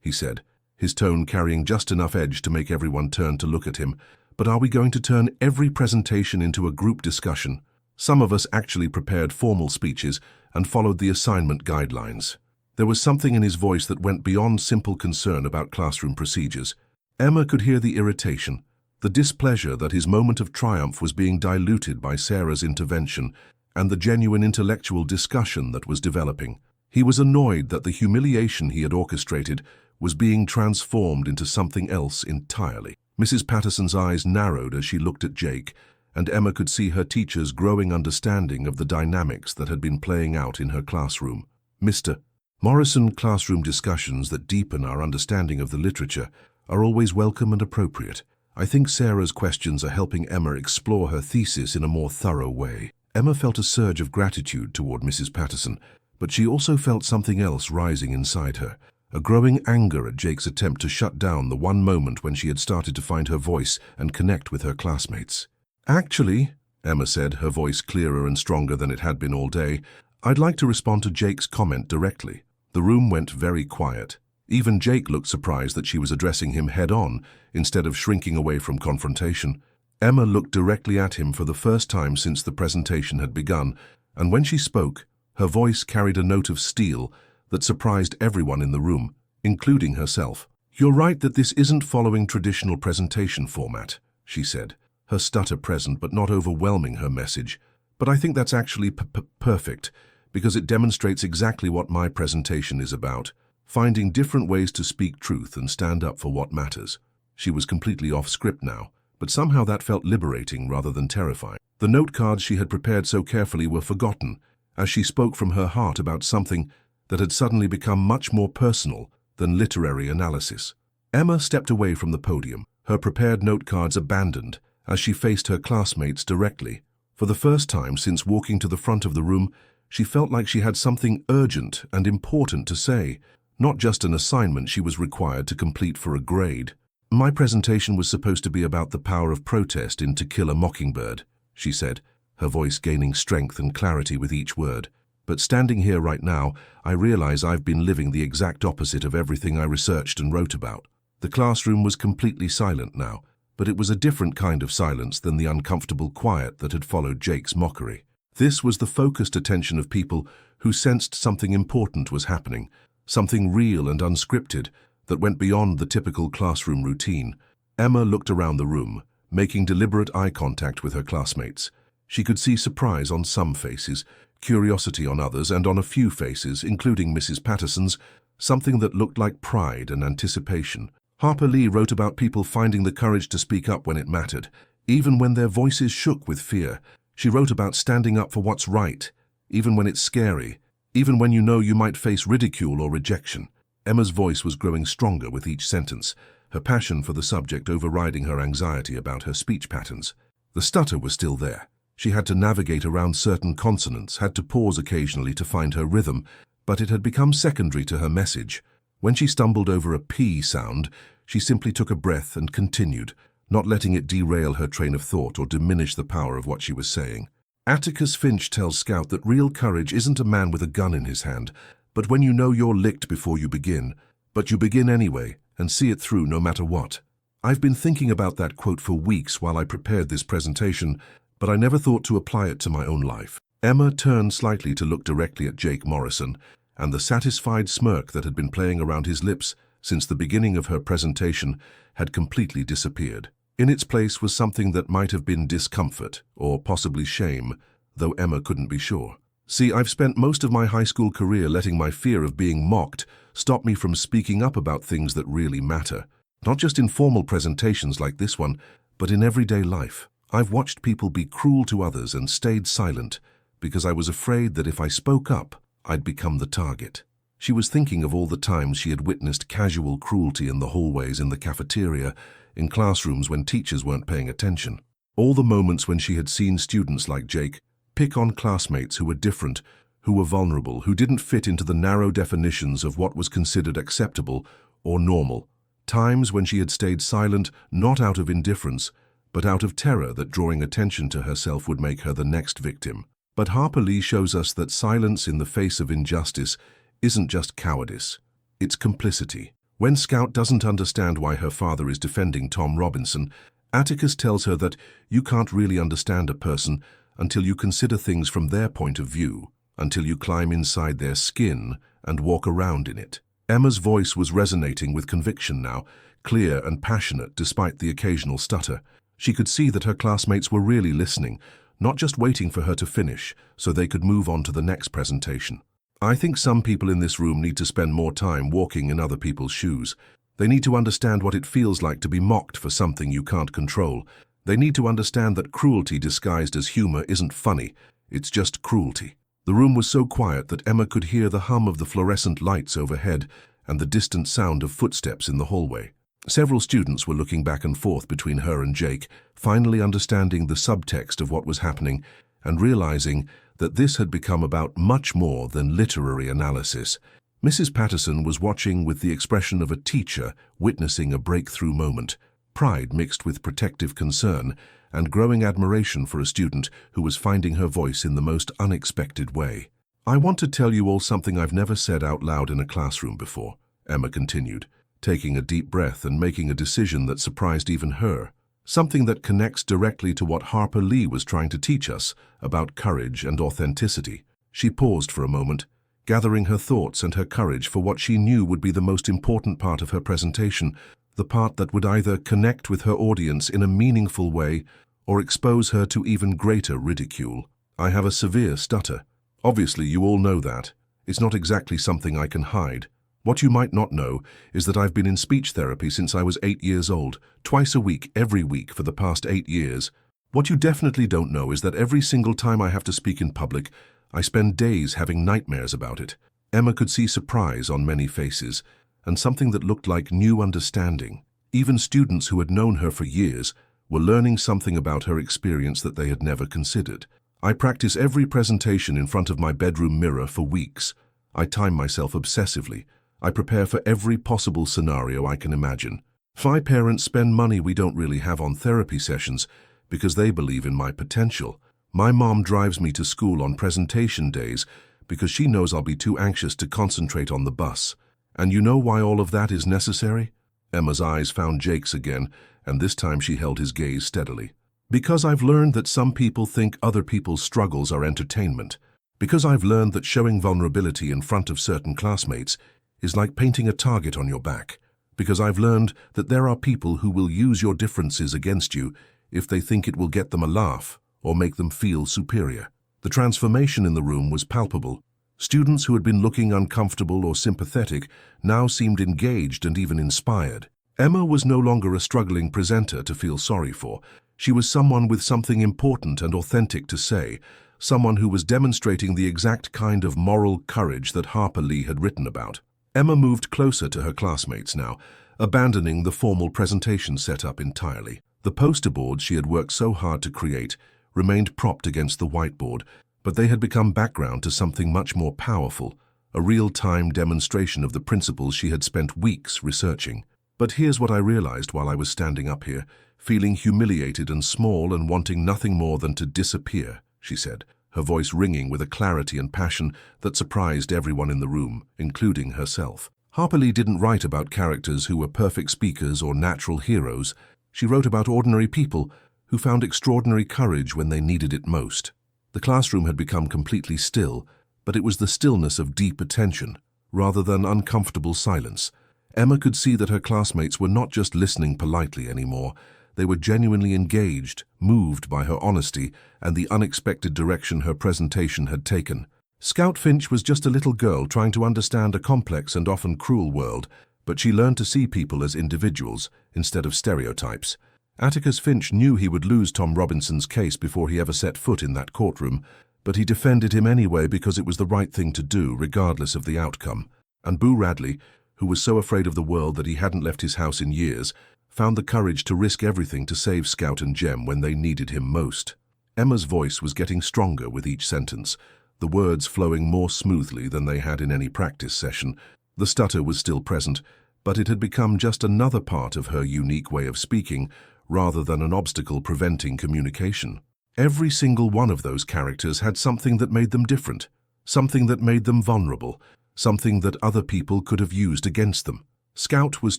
he said, his tone carrying just enough edge to make everyone turn to look at him. "But are we going to turn every presentation into a group discussion?" Some of us actually prepared formal speeches and followed the assignment guidelines. There was something in his voice that went beyond simple concern about classroom procedures. Emma could hear the irritation, the displeasure that his moment of triumph was being diluted by Sarah's intervention and the genuine intellectual discussion that was developing. He was annoyed that the humiliation he had orchestrated was being transformed into something else entirely. Mrs. Patterson's eyes narrowed as she looked at Jake, and Emma could see her teacher's growing understanding of the dynamics that had been playing out in her classroom. "Mr. Morrison, classroom discussions that deepen our understanding of the literature are always welcome and appropriate. I think Sarah's questions are helping Emma explore her thesis in a more thorough way." Emma felt a surge of gratitude toward Mrs. Patterson, but she also felt something else rising inside her, a growing anger at Jake's attempt to shut down the one moment when she had started to find her voice and connect with her classmates. "Actually," Emma said, her voice clearer and stronger than it had been all day, "I'd like to respond to Jake's comment directly." The room went very quiet. Even Jake looked surprised that she was addressing him head-on instead of shrinking away from confrontation. Emma looked directly at him for the first time since the presentation had begun, and when she spoke, her voice carried a note of steel that surprised everyone in the room, including herself. "You're right that this isn't following traditional presentation format," she said. her stutter present but not overwhelming her message. But I think that's actually perfect, because it demonstrates exactly what my presentation is about, finding different ways to speak truth and stand up for what matters. She was completely off script now, but somehow that felt liberating rather than terrifying. The note cards she had prepared so carefully were forgotten, as she spoke from her heart about something that had suddenly become much more personal than literary analysis. Emma stepped away from the podium, her prepared note cards abandoned, as she faced her classmates directly. For the first time since walking to the front of the room, she felt like she had something urgent and important to say, not just an assignment she was required to complete for a grade. My presentation was supposed to be about the power of protest in To Kill a Mockingbird, she said, her voice gaining strength and clarity with each word. But standing here right now, I realize I've been living the exact opposite of everything I researched and wrote about. The classroom was completely silent now, but it was a different kind of silence than the uncomfortable quiet that had followed Jake's mockery. This was the focused attention of people who sensed something important was happening, something real and unscripted that went beyond the typical classroom routine. Emma looked around the room, making deliberate eye contact with her classmates. She could see surprise on some faces, curiosity on others, and on a few faces, including Mrs. Patterson's, something that looked like pride and anticipation. Harper Lee wrote about people finding the courage to speak up when it mattered, even when their voices shook with fear. She wrote about standing up for what's right, even when it's scary, even when you know you might face ridicule or rejection. Emma's voice was growing stronger with each sentence, her passion for the subject overriding her anxiety about her speech patterns. The stutter was still there. She had to navigate around certain consonants, had to pause occasionally to find her rhythm, but it had become secondary to her message. When she stumbled over a P sound, she simply took a breath and continued, not letting it derail her train of thought or diminish the power of what she was saying. Atticus Finch tells Scout that real courage isn't a man with a gun in his hand, but when you know you're licked before you begin, but you begin anyway and see it through no matter what. I've been thinking about that quote for weeks while I prepared this presentation, but I never thought to apply it to my own life. Emma turned slightly to look directly at Jake Morrison, and the satisfied smirk that had been playing around his lips since the beginning of her presentation had completely disappeared. In its place was something that might have been discomfort, or possibly shame, though Emma couldn't be sure. See, I've spent most of my high school career letting my fear of being mocked stop me from speaking up about things that really matter. Not just in formal presentations like this one, but in everyday life. I've watched people be cruel to others and stayed silent because I was afraid that if I spoke up, I'd become the target. She was thinking of all the times she had witnessed casual cruelty in the hallways, in the cafeteria, in classrooms when teachers weren't paying attention. All the moments when she had seen students like Jake pick on classmates who were different, who were vulnerable, who didn't fit into the narrow definitions of what was considered acceptable or normal. Times when she had stayed silent, not out of indifference, but out of terror that drawing attention to herself would make her the next victim. But Harper Lee shows us that silence in the face of injustice isn't just cowardice, it's complicity. When Scout doesn't understand why her father is defending Tom Robinson, Atticus tells her that you can't really understand a person until you consider things from their point of view, until you climb inside their skin and walk around in it. Emma's voice was resonating with conviction now, clear and passionate despite the occasional stutter. She could see that her classmates were really listening, not just waiting for her to finish so they could move on to the next presentation. I think some people in this room need to spend more time walking in other people's shoes. They need to understand what it feels like to be mocked for something you can't control. They need to understand that cruelty disguised as humor isn't funny, it's just cruelty. The room was so quiet that Emma could hear the hum of the fluorescent lights overhead and the distant sound of footsteps in the hallway. Several students were looking back and forth between her and Jake, finally understanding the subtext of what was happening and realizing that this had become about much more than literary analysis. Mrs. Patterson was watching with the expression of a teacher witnessing a breakthrough moment, pride mixed with protective concern and growing admiration for a student who was finding her voice in the most unexpected way. "I want to tell you all something I've never said out loud in a classroom before," Emma continued, taking a deep breath and making a decision that surprised even her. Something that connects directly to what Harper Lee was trying to teach us about courage and authenticity. She paused for a moment, gathering her thoughts and her courage for what she knew would be the most important part of her presentation, the part that would either connect with her audience in a meaningful way or expose her to even greater ridicule. I have a severe stutter. Obviously, you all know that. It's not exactly something I can hide. What you might not know is that I've been in speech therapy since I was 8 years old, twice a week, every week for the past 8 years. What you definitely don't know is that every single time I have to speak in public, I spend days having nightmares about it. Emma could see surprise on many faces, and something that looked like new understanding. Even students who had known her for years were learning something about her experience that they had never considered. I practice every presentation in front of my bedroom mirror for weeks. I time myself obsessively. I prepare for every possible scenario I can imagine. My parents spend money we don't really have on therapy sessions because they believe in my potential. My mom drives me to school on presentation days because she knows I'll be too anxious to concentrate on the bus. And you know why all of that is necessary? Emma's eyes found Jake's again, and this time she held his gaze steadily. Because I've learned that some people think other people's struggles are entertainment. Because I've learned that showing vulnerability in front of certain classmates is like painting a target on your back. Because I've learned that there are people who will use your differences against you if they think it will get them a laugh or make them feel superior. The transformation in the room was palpable. Students who had been looking uncomfortable or sympathetic now seemed engaged and even inspired. Emma was no longer a struggling presenter to feel sorry for. She was someone with something important and authentic to say, someone who was demonstrating the exact kind of moral courage that Harper Lee had written about. Emma moved closer to her classmates now, abandoning the formal presentation setup entirely. The poster boards she had worked so hard to create remained propped against the whiteboard, but they had become background to something much more powerful, a real-time demonstration of the principles she had spent weeks researching. But here's what I realized while I was standing up here, feeling humiliated and small and wanting nothing more than to disappear, she said, her voice ringing with a clarity and passion that surprised everyone in the room, including herself. Harper Lee didn't write about characters who were perfect speakers or natural heroes. She wrote about ordinary people who found extraordinary courage when they needed it most. The classroom had become completely still, but it was the stillness of deep attention, rather than uncomfortable silence. Emma could see that her classmates were not just listening politely anymore. They were genuinely engaged, moved by her honesty and the unexpected direction her presentation had taken. Scout Finch was just a little girl trying to understand a complex and often cruel world, but she learned to see people as individuals instead of stereotypes. Atticus Finch knew he would lose Tom Robinson's case before he ever set foot in that courtroom, but he defended him anyway because it was the right thing to do, regardless of the outcome. And Boo Radley, who was so afraid of the world that he hadn't left his house in years, found the courage to risk everything to save Scout and Jem when they needed him most. Emma's voice was getting stronger with each sentence, the words flowing more smoothly than they had in any practice session. The stutter was still present, but it had become just another part of her unique way of speaking, rather than an obstacle preventing communication. Every single one of those characters had something that made them different, something that made them vulnerable, something that other people could have used against them. Scout was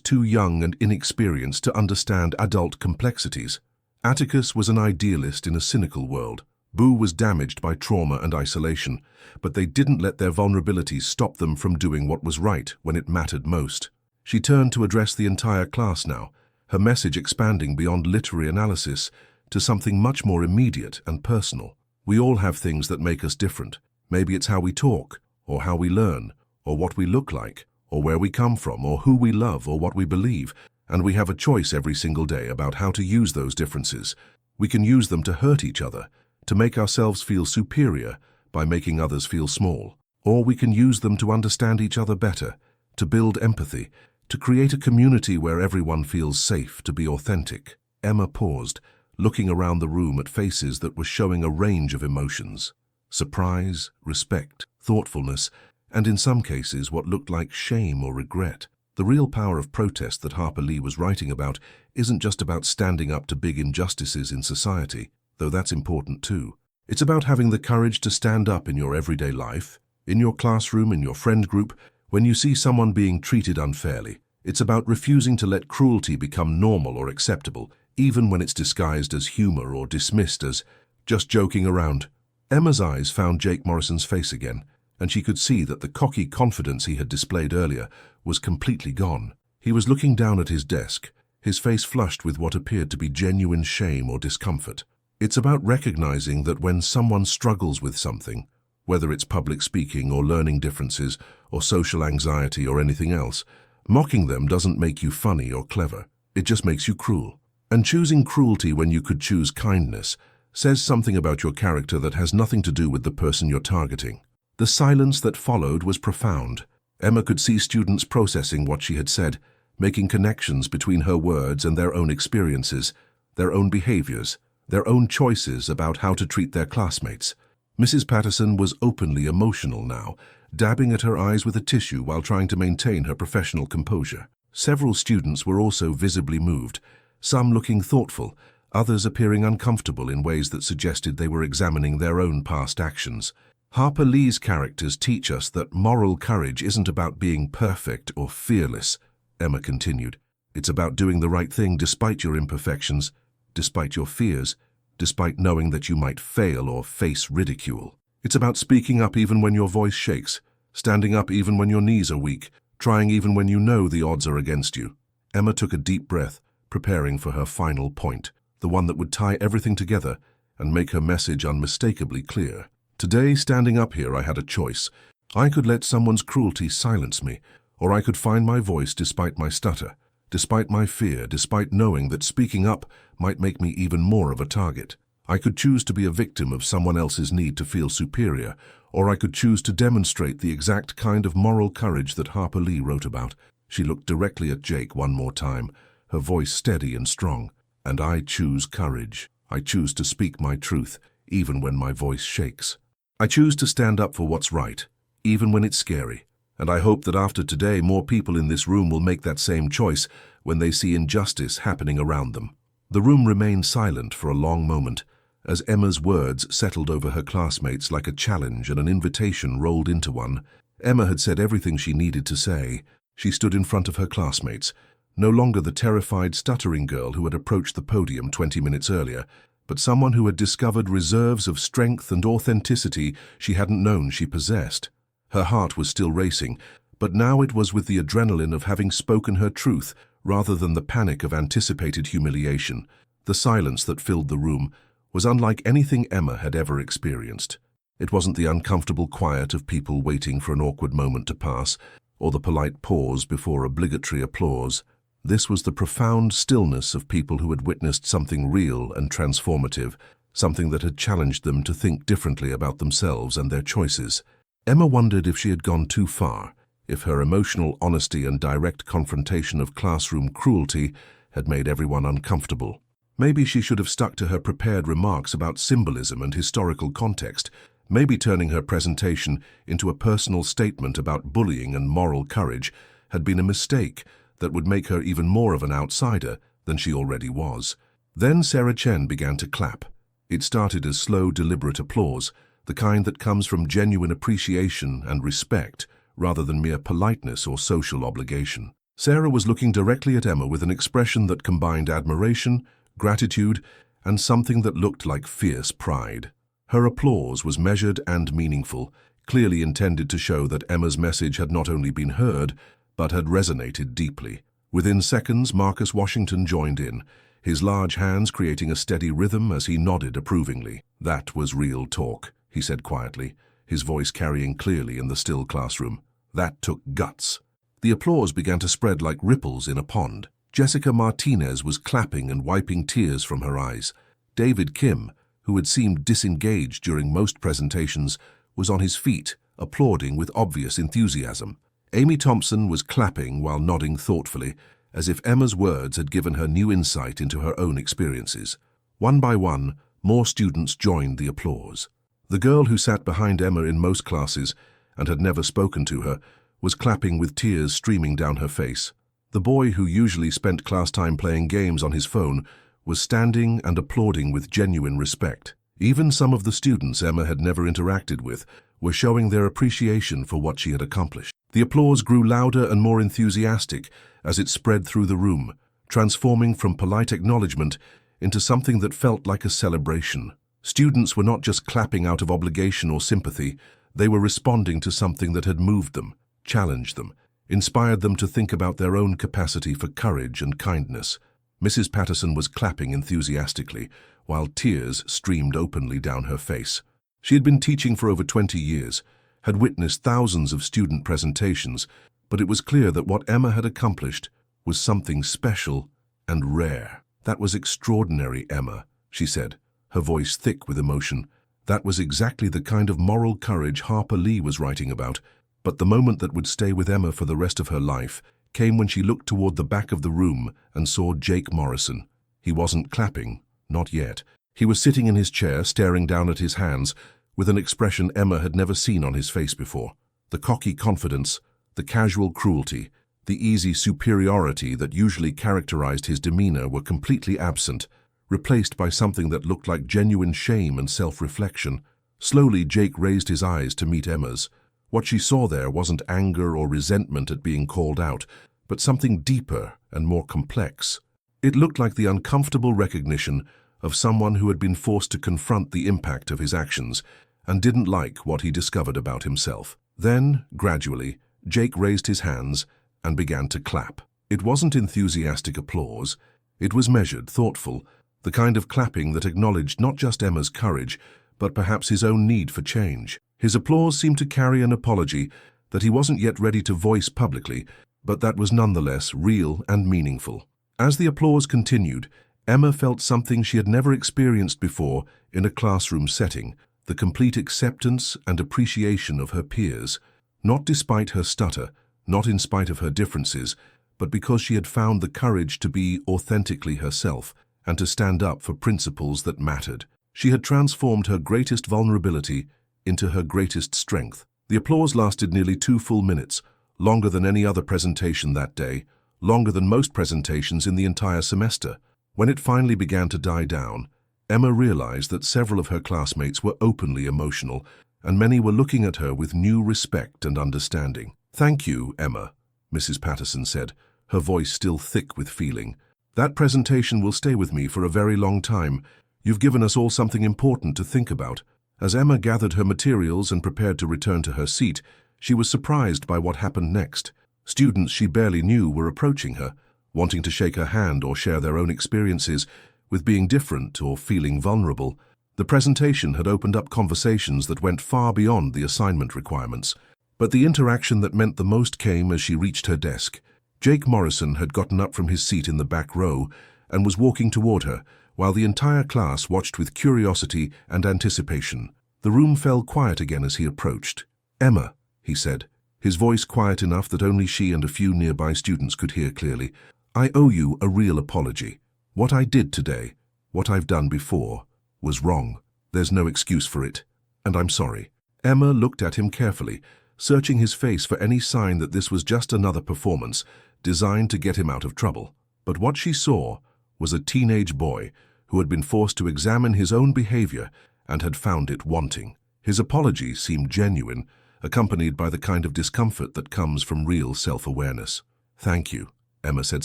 too young and inexperienced to understand adult complexities. Atticus was an idealist in a cynical world. Boo was damaged by trauma and isolation, but they didn't let their vulnerabilities stop them from doing what was right when it mattered most. She turned to address the entire class now, her message expanding beyond literary analysis to something much more immediate and personal. We all have things that make us different. Maybe it's how we talk, or how we learn, or what we look like, or where we come from, or who we love, or what we believe, and we have a choice every single day about how to use those differences. We can use them to hurt each other, to make ourselves feel superior by making others feel small, or we can use them to understand each other better, to build empathy, to create a community where everyone feels safe to be authentic. Emma paused, looking around the room at faces that were showing a range of emotions: surprise, respect, thoughtfulness, and in some cases what looked like shame or regret. The real power of protest that Harper Lee was writing about isn't just about standing up to big injustices in society, though that's important too. It's about having the courage to stand up in your everyday life, in your classroom, in your friend group, when you see someone being treated unfairly. It's about refusing to let cruelty become normal or acceptable, even when it's disguised as humor or dismissed as just joking around. Emma's eyes found Jake Morrison's face again, and she could see that the cocky confidence he had displayed earlier was completely gone. He was looking down at his desk, his face flushed with what appeared to be genuine shame or discomfort. It's about recognizing that when someone struggles with something, whether it's public speaking or learning differences or social anxiety or anything else, mocking them doesn't make you funny or clever. It just makes you cruel. And choosing cruelty when you could choose kindness says something about your character that has nothing to do with the person you're targeting. The silence that followed was profound. Emma could see students processing what she had said, making connections between her words and their own experiences, their own behaviors, their own choices about how to treat their classmates. Mrs. Patterson was openly emotional now, dabbing at her eyes with a tissue while trying to maintain her professional composure. Several students were also visibly moved, some looking thoughtful, others appearing uncomfortable in ways that suggested they were examining their own past actions. Harper Lee's characters teach us that moral courage isn't about being perfect or fearless, Emma continued. It's about doing the right thing despite your imperfections, despite your fears, despite knowing that you might fail or face ridicule. It's about speaking up even when your voice shakes, standing up even when your knees are weak, trying even when you know the odds are against you. Emma took a deep breath, preparing for her final point, the one that would tie everything together and make her message unmistakably clear. Today, standing up here, I had a choice. I could let someone's cruelty silence me, or I could find my voice despite my stutter, despite my fear, despite knowing that speaking up might make me even more of a target. I could choose to be a victim of someone else's need to feel superior, or I could choose to demonstrate the exact kind of moral courage that Harper Lee wrote about. She looked directly at Jake one more time, her voice steady and strong. And I choose courage. I choose to speak my truth, even when my voice shakes. I choose to stand up for what's right, even when it's scary. And I hope that after today, more people in this room will make that same choice when they see injustice happening around them. The room remained silent for a long moment, as Emma's words settled over her classmates like a challenge and an invitation rolled into one. Emma had said everything she needed to say. She stood in front of her classmates, no longer the terrified, stuttering girl who had approached the podium 20 minutes earlier, but someone who had discovered reserves of strength and authenticity she hadn't known she possessed. Her heart was still racing, but now it was with the adrenaline of having spoken her truth rather than the panic of anticipated humiliation. The silence that filled the room was unlike anything Emma had ever experienced. It wasn't the uncomfortable quiet of people waiting for an awkward moment to pass, or the polite pause before obligatory applause. This was the profound stillness of people who had witnessed something real and transformative, something that had challenged them to think differently about themselves and their choices. Emma wondered if she had gone too far, if her emotional honesty and direct confrontation of classroom cruelty had made everyone uncomfortable. Maybe she should have stuck to her prepared remarks about symbolism and historical context, maybe turning her presentation into a personal statement about bullying and moral courage had been a mistake that would make her even more of an outsider than she already was. Then Sarah Chen began to clap. It started as slow, deliberate applause, the kind that comes from genuine appreciation and respect, rather than mere politeness or social obligation. Sarah was looking directly at Emma with an expression that combined admiration, gratitude, and something that looked like fierce pride. Her applause was measured and meaningful, clearly intended to show that Emma's message had not only been heard, but had resonated deeply. Within seconds, Marcus Washington joined in, his large hands creating a steady rhythm as he nodded approvingly. "That was real talk," he said quietly, his voice carrying clearly in the still classroom. "That took guts." The applause began to spread like ripples in a pond. Jessica Martinez was clapping and wiping tears from her eyes. David Kim, who had seemed disengaged during most presentations, was on his feet, applauding with obvious enthusiasm. Amy Thompson was clapping while nodding thoughtfully, as if Emma's words had given her new insight into her own experiences. One by one, more students joined the applause. The girl who sat behind Emma in most classes and had never spoken to her was clapping with tears streaming down her face. The boy who usually spent class time playing games on his phone was standing and applauding with genuine respect. Even some of the students Emma had never interacted with were showing their appreciation for what she had accomplished. The applause grew louder and more enthusiastic as it spread through the room, transforming from polite acknowledgement into something that felt like a celebration. Students were not just clapping out of obligation or sympathy, they were responding to something that had moved them, challenged them, inspired them to think about their own capacity for courage and kindness. Mrs. Patterson was clapping enthusiastically, while tears streamed openly down her face. She had been teaching for over 20 years, had witnessed thousands of student presentations, but it was clear that what Emma had accomplished was something special and rare. "That was extraordinary, Emma," she said, her voice thick with emotion. That was exactly the kind of moral courage Harper Lee was writing about. But the moment that would stay with Emma for the rest of her life came when she looked toward the back of the room and saw Jake Morrison. He wasn't clapping, not yet. He was sitting in his chair, staring down at his hands, with an expression Emma had never seen on his face before. The cocky confidence, the casual cruelty, the easy superiority that usually characterized his demeanor were completely absent, replaced by something that looked like genuine shame and self-reflection. Slowly, Jake raised his eyes to meet Emma's. What she saw there wasn't anger or resentment at being called out, but something deeper and more complex. It looked like the uncomfortable recognition of someone who had been forced to confront the impact of his actions and didn't like what he discovered about himself. Then, gradually, Jake raised his hands and began to clap. It wasn't enthusiastic applause. It was measured, thoughtful, the kind of clapping that acknowledged not just Emma's courage, but perhaps his own need for change. His applause seemed to carry an apology that he wasn't yet ready to voice publicly, but that was nonetheless real and meaningful. As the applause continued, Emma felt something she had never experienced before in a classroom setting, the complete acceptance and appreciation of her peers, not despite her stutter, not in spite of her differences, but because she had found the courage to be authentically herself and to stand up for principles that mattered. She had transformed her greatest vulnerability into her greatest strength. The applause lasted nearly 2 full minutes, longer than any other presentation that day, longer than most presentations in the entire semester. When it finally began to die down, Emma realized that several of her classmates were openly emotional, and many were looking at her with new respect and understanding. "Thank you, Emma," Mrs. Patterson said, her voice still thick with feeling. "That presentation will stay with me for a very long time. You've given us all something important to think about." As Emma gathered her materials and prepared to return to her seat, she was surprised by what happened next. Students she barely knew were approaching her, wanting to shake her hand or share their own experiences with being different or feeling vulnerable. The presentation had opened up conversations that went far beyond the assignment requirements. But the interaction that meant the most came as she reached her desk. Jake Morrison had gotten up from his seat in the back row and was walking toward her, while the entire class watched with curiosity and anticipation. The room fell quiet again as he approached. "Emma," he said, his voice quiet enough that only she and a few nearby students could hear clearly, "I owe you a real apology. What I did today, what I've done before, was wrong. There's no excuse for it, and I'm sorry." Emma looked at him carefully, searching his face for any sign that this was just another performance designed to get him out of trouble. But what she saw was a teenage boy who had been forced to examine his own behavior and had found it wanting. His apology seemed genuine, accompanied by the kind of discomfort that comes from real self-awareness. "Thank you," Emma said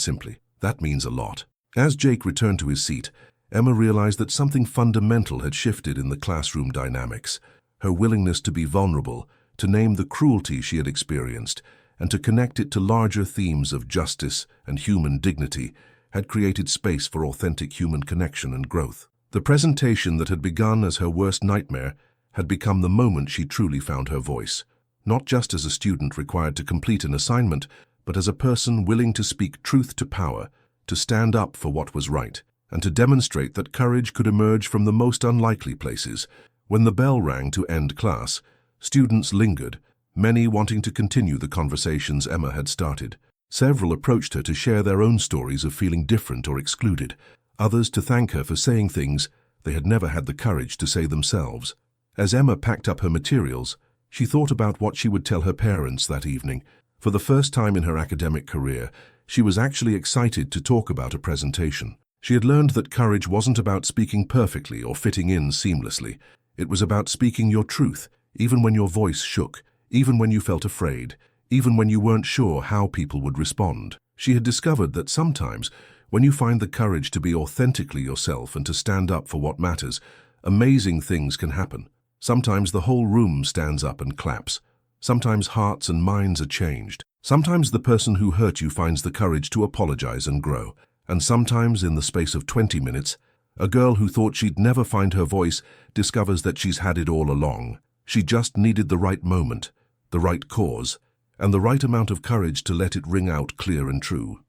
simply. "That means a lot." As Jake returned to his seat, Emma realized that something fundamental had shifted in the classroom dynamics. Her willingness to be vulnerable, to name the cruelty she had experienced, and to connect it to larger themes of justice and human dignity, had created space for authentic human connection and growth. The presentation that had begun as her worst nightmare had become the moment she truly found her voice, not just as a student required to complete an assignment, but as a person willing to speak truth to power, to stand up for what was right, and to demonstrate that courage could emerge from the most unlikely places. When the bell rang to end class, students lingered, many wanting to continue the conversations Emma had started. Several approached her to share their own stories of feeling different or excluded, others to thank her for saying things they had never had the courage to say themselves. As Emma packed up her materials, she thought about what she would tell her parents that evening. For the first time in her academic career, she was actually excited to talk about a presentation. She had learned that courage wasn't about speaking perfectly or fitting in seamlessly. It was about speaking your truth, even when your voice shook, even when you felt afraid, even when you weren't sure how people would respond. She had discovered that sometimes, when you find the courage to be authentically yourself and to stand up for what matters, amazing things can happen. Sometimes the whole room stands up and claps. Sometimes hearts and minds are changed. Sometimes the person who hurt you finds the courage to apologize and grow. And sometimes, in the space of 20 minutes, A girl who thought she'd never find her voice discovers that she's had it all along. She just needed the right moment, the right cause, and the right amount of courage to let it ring out clear and true.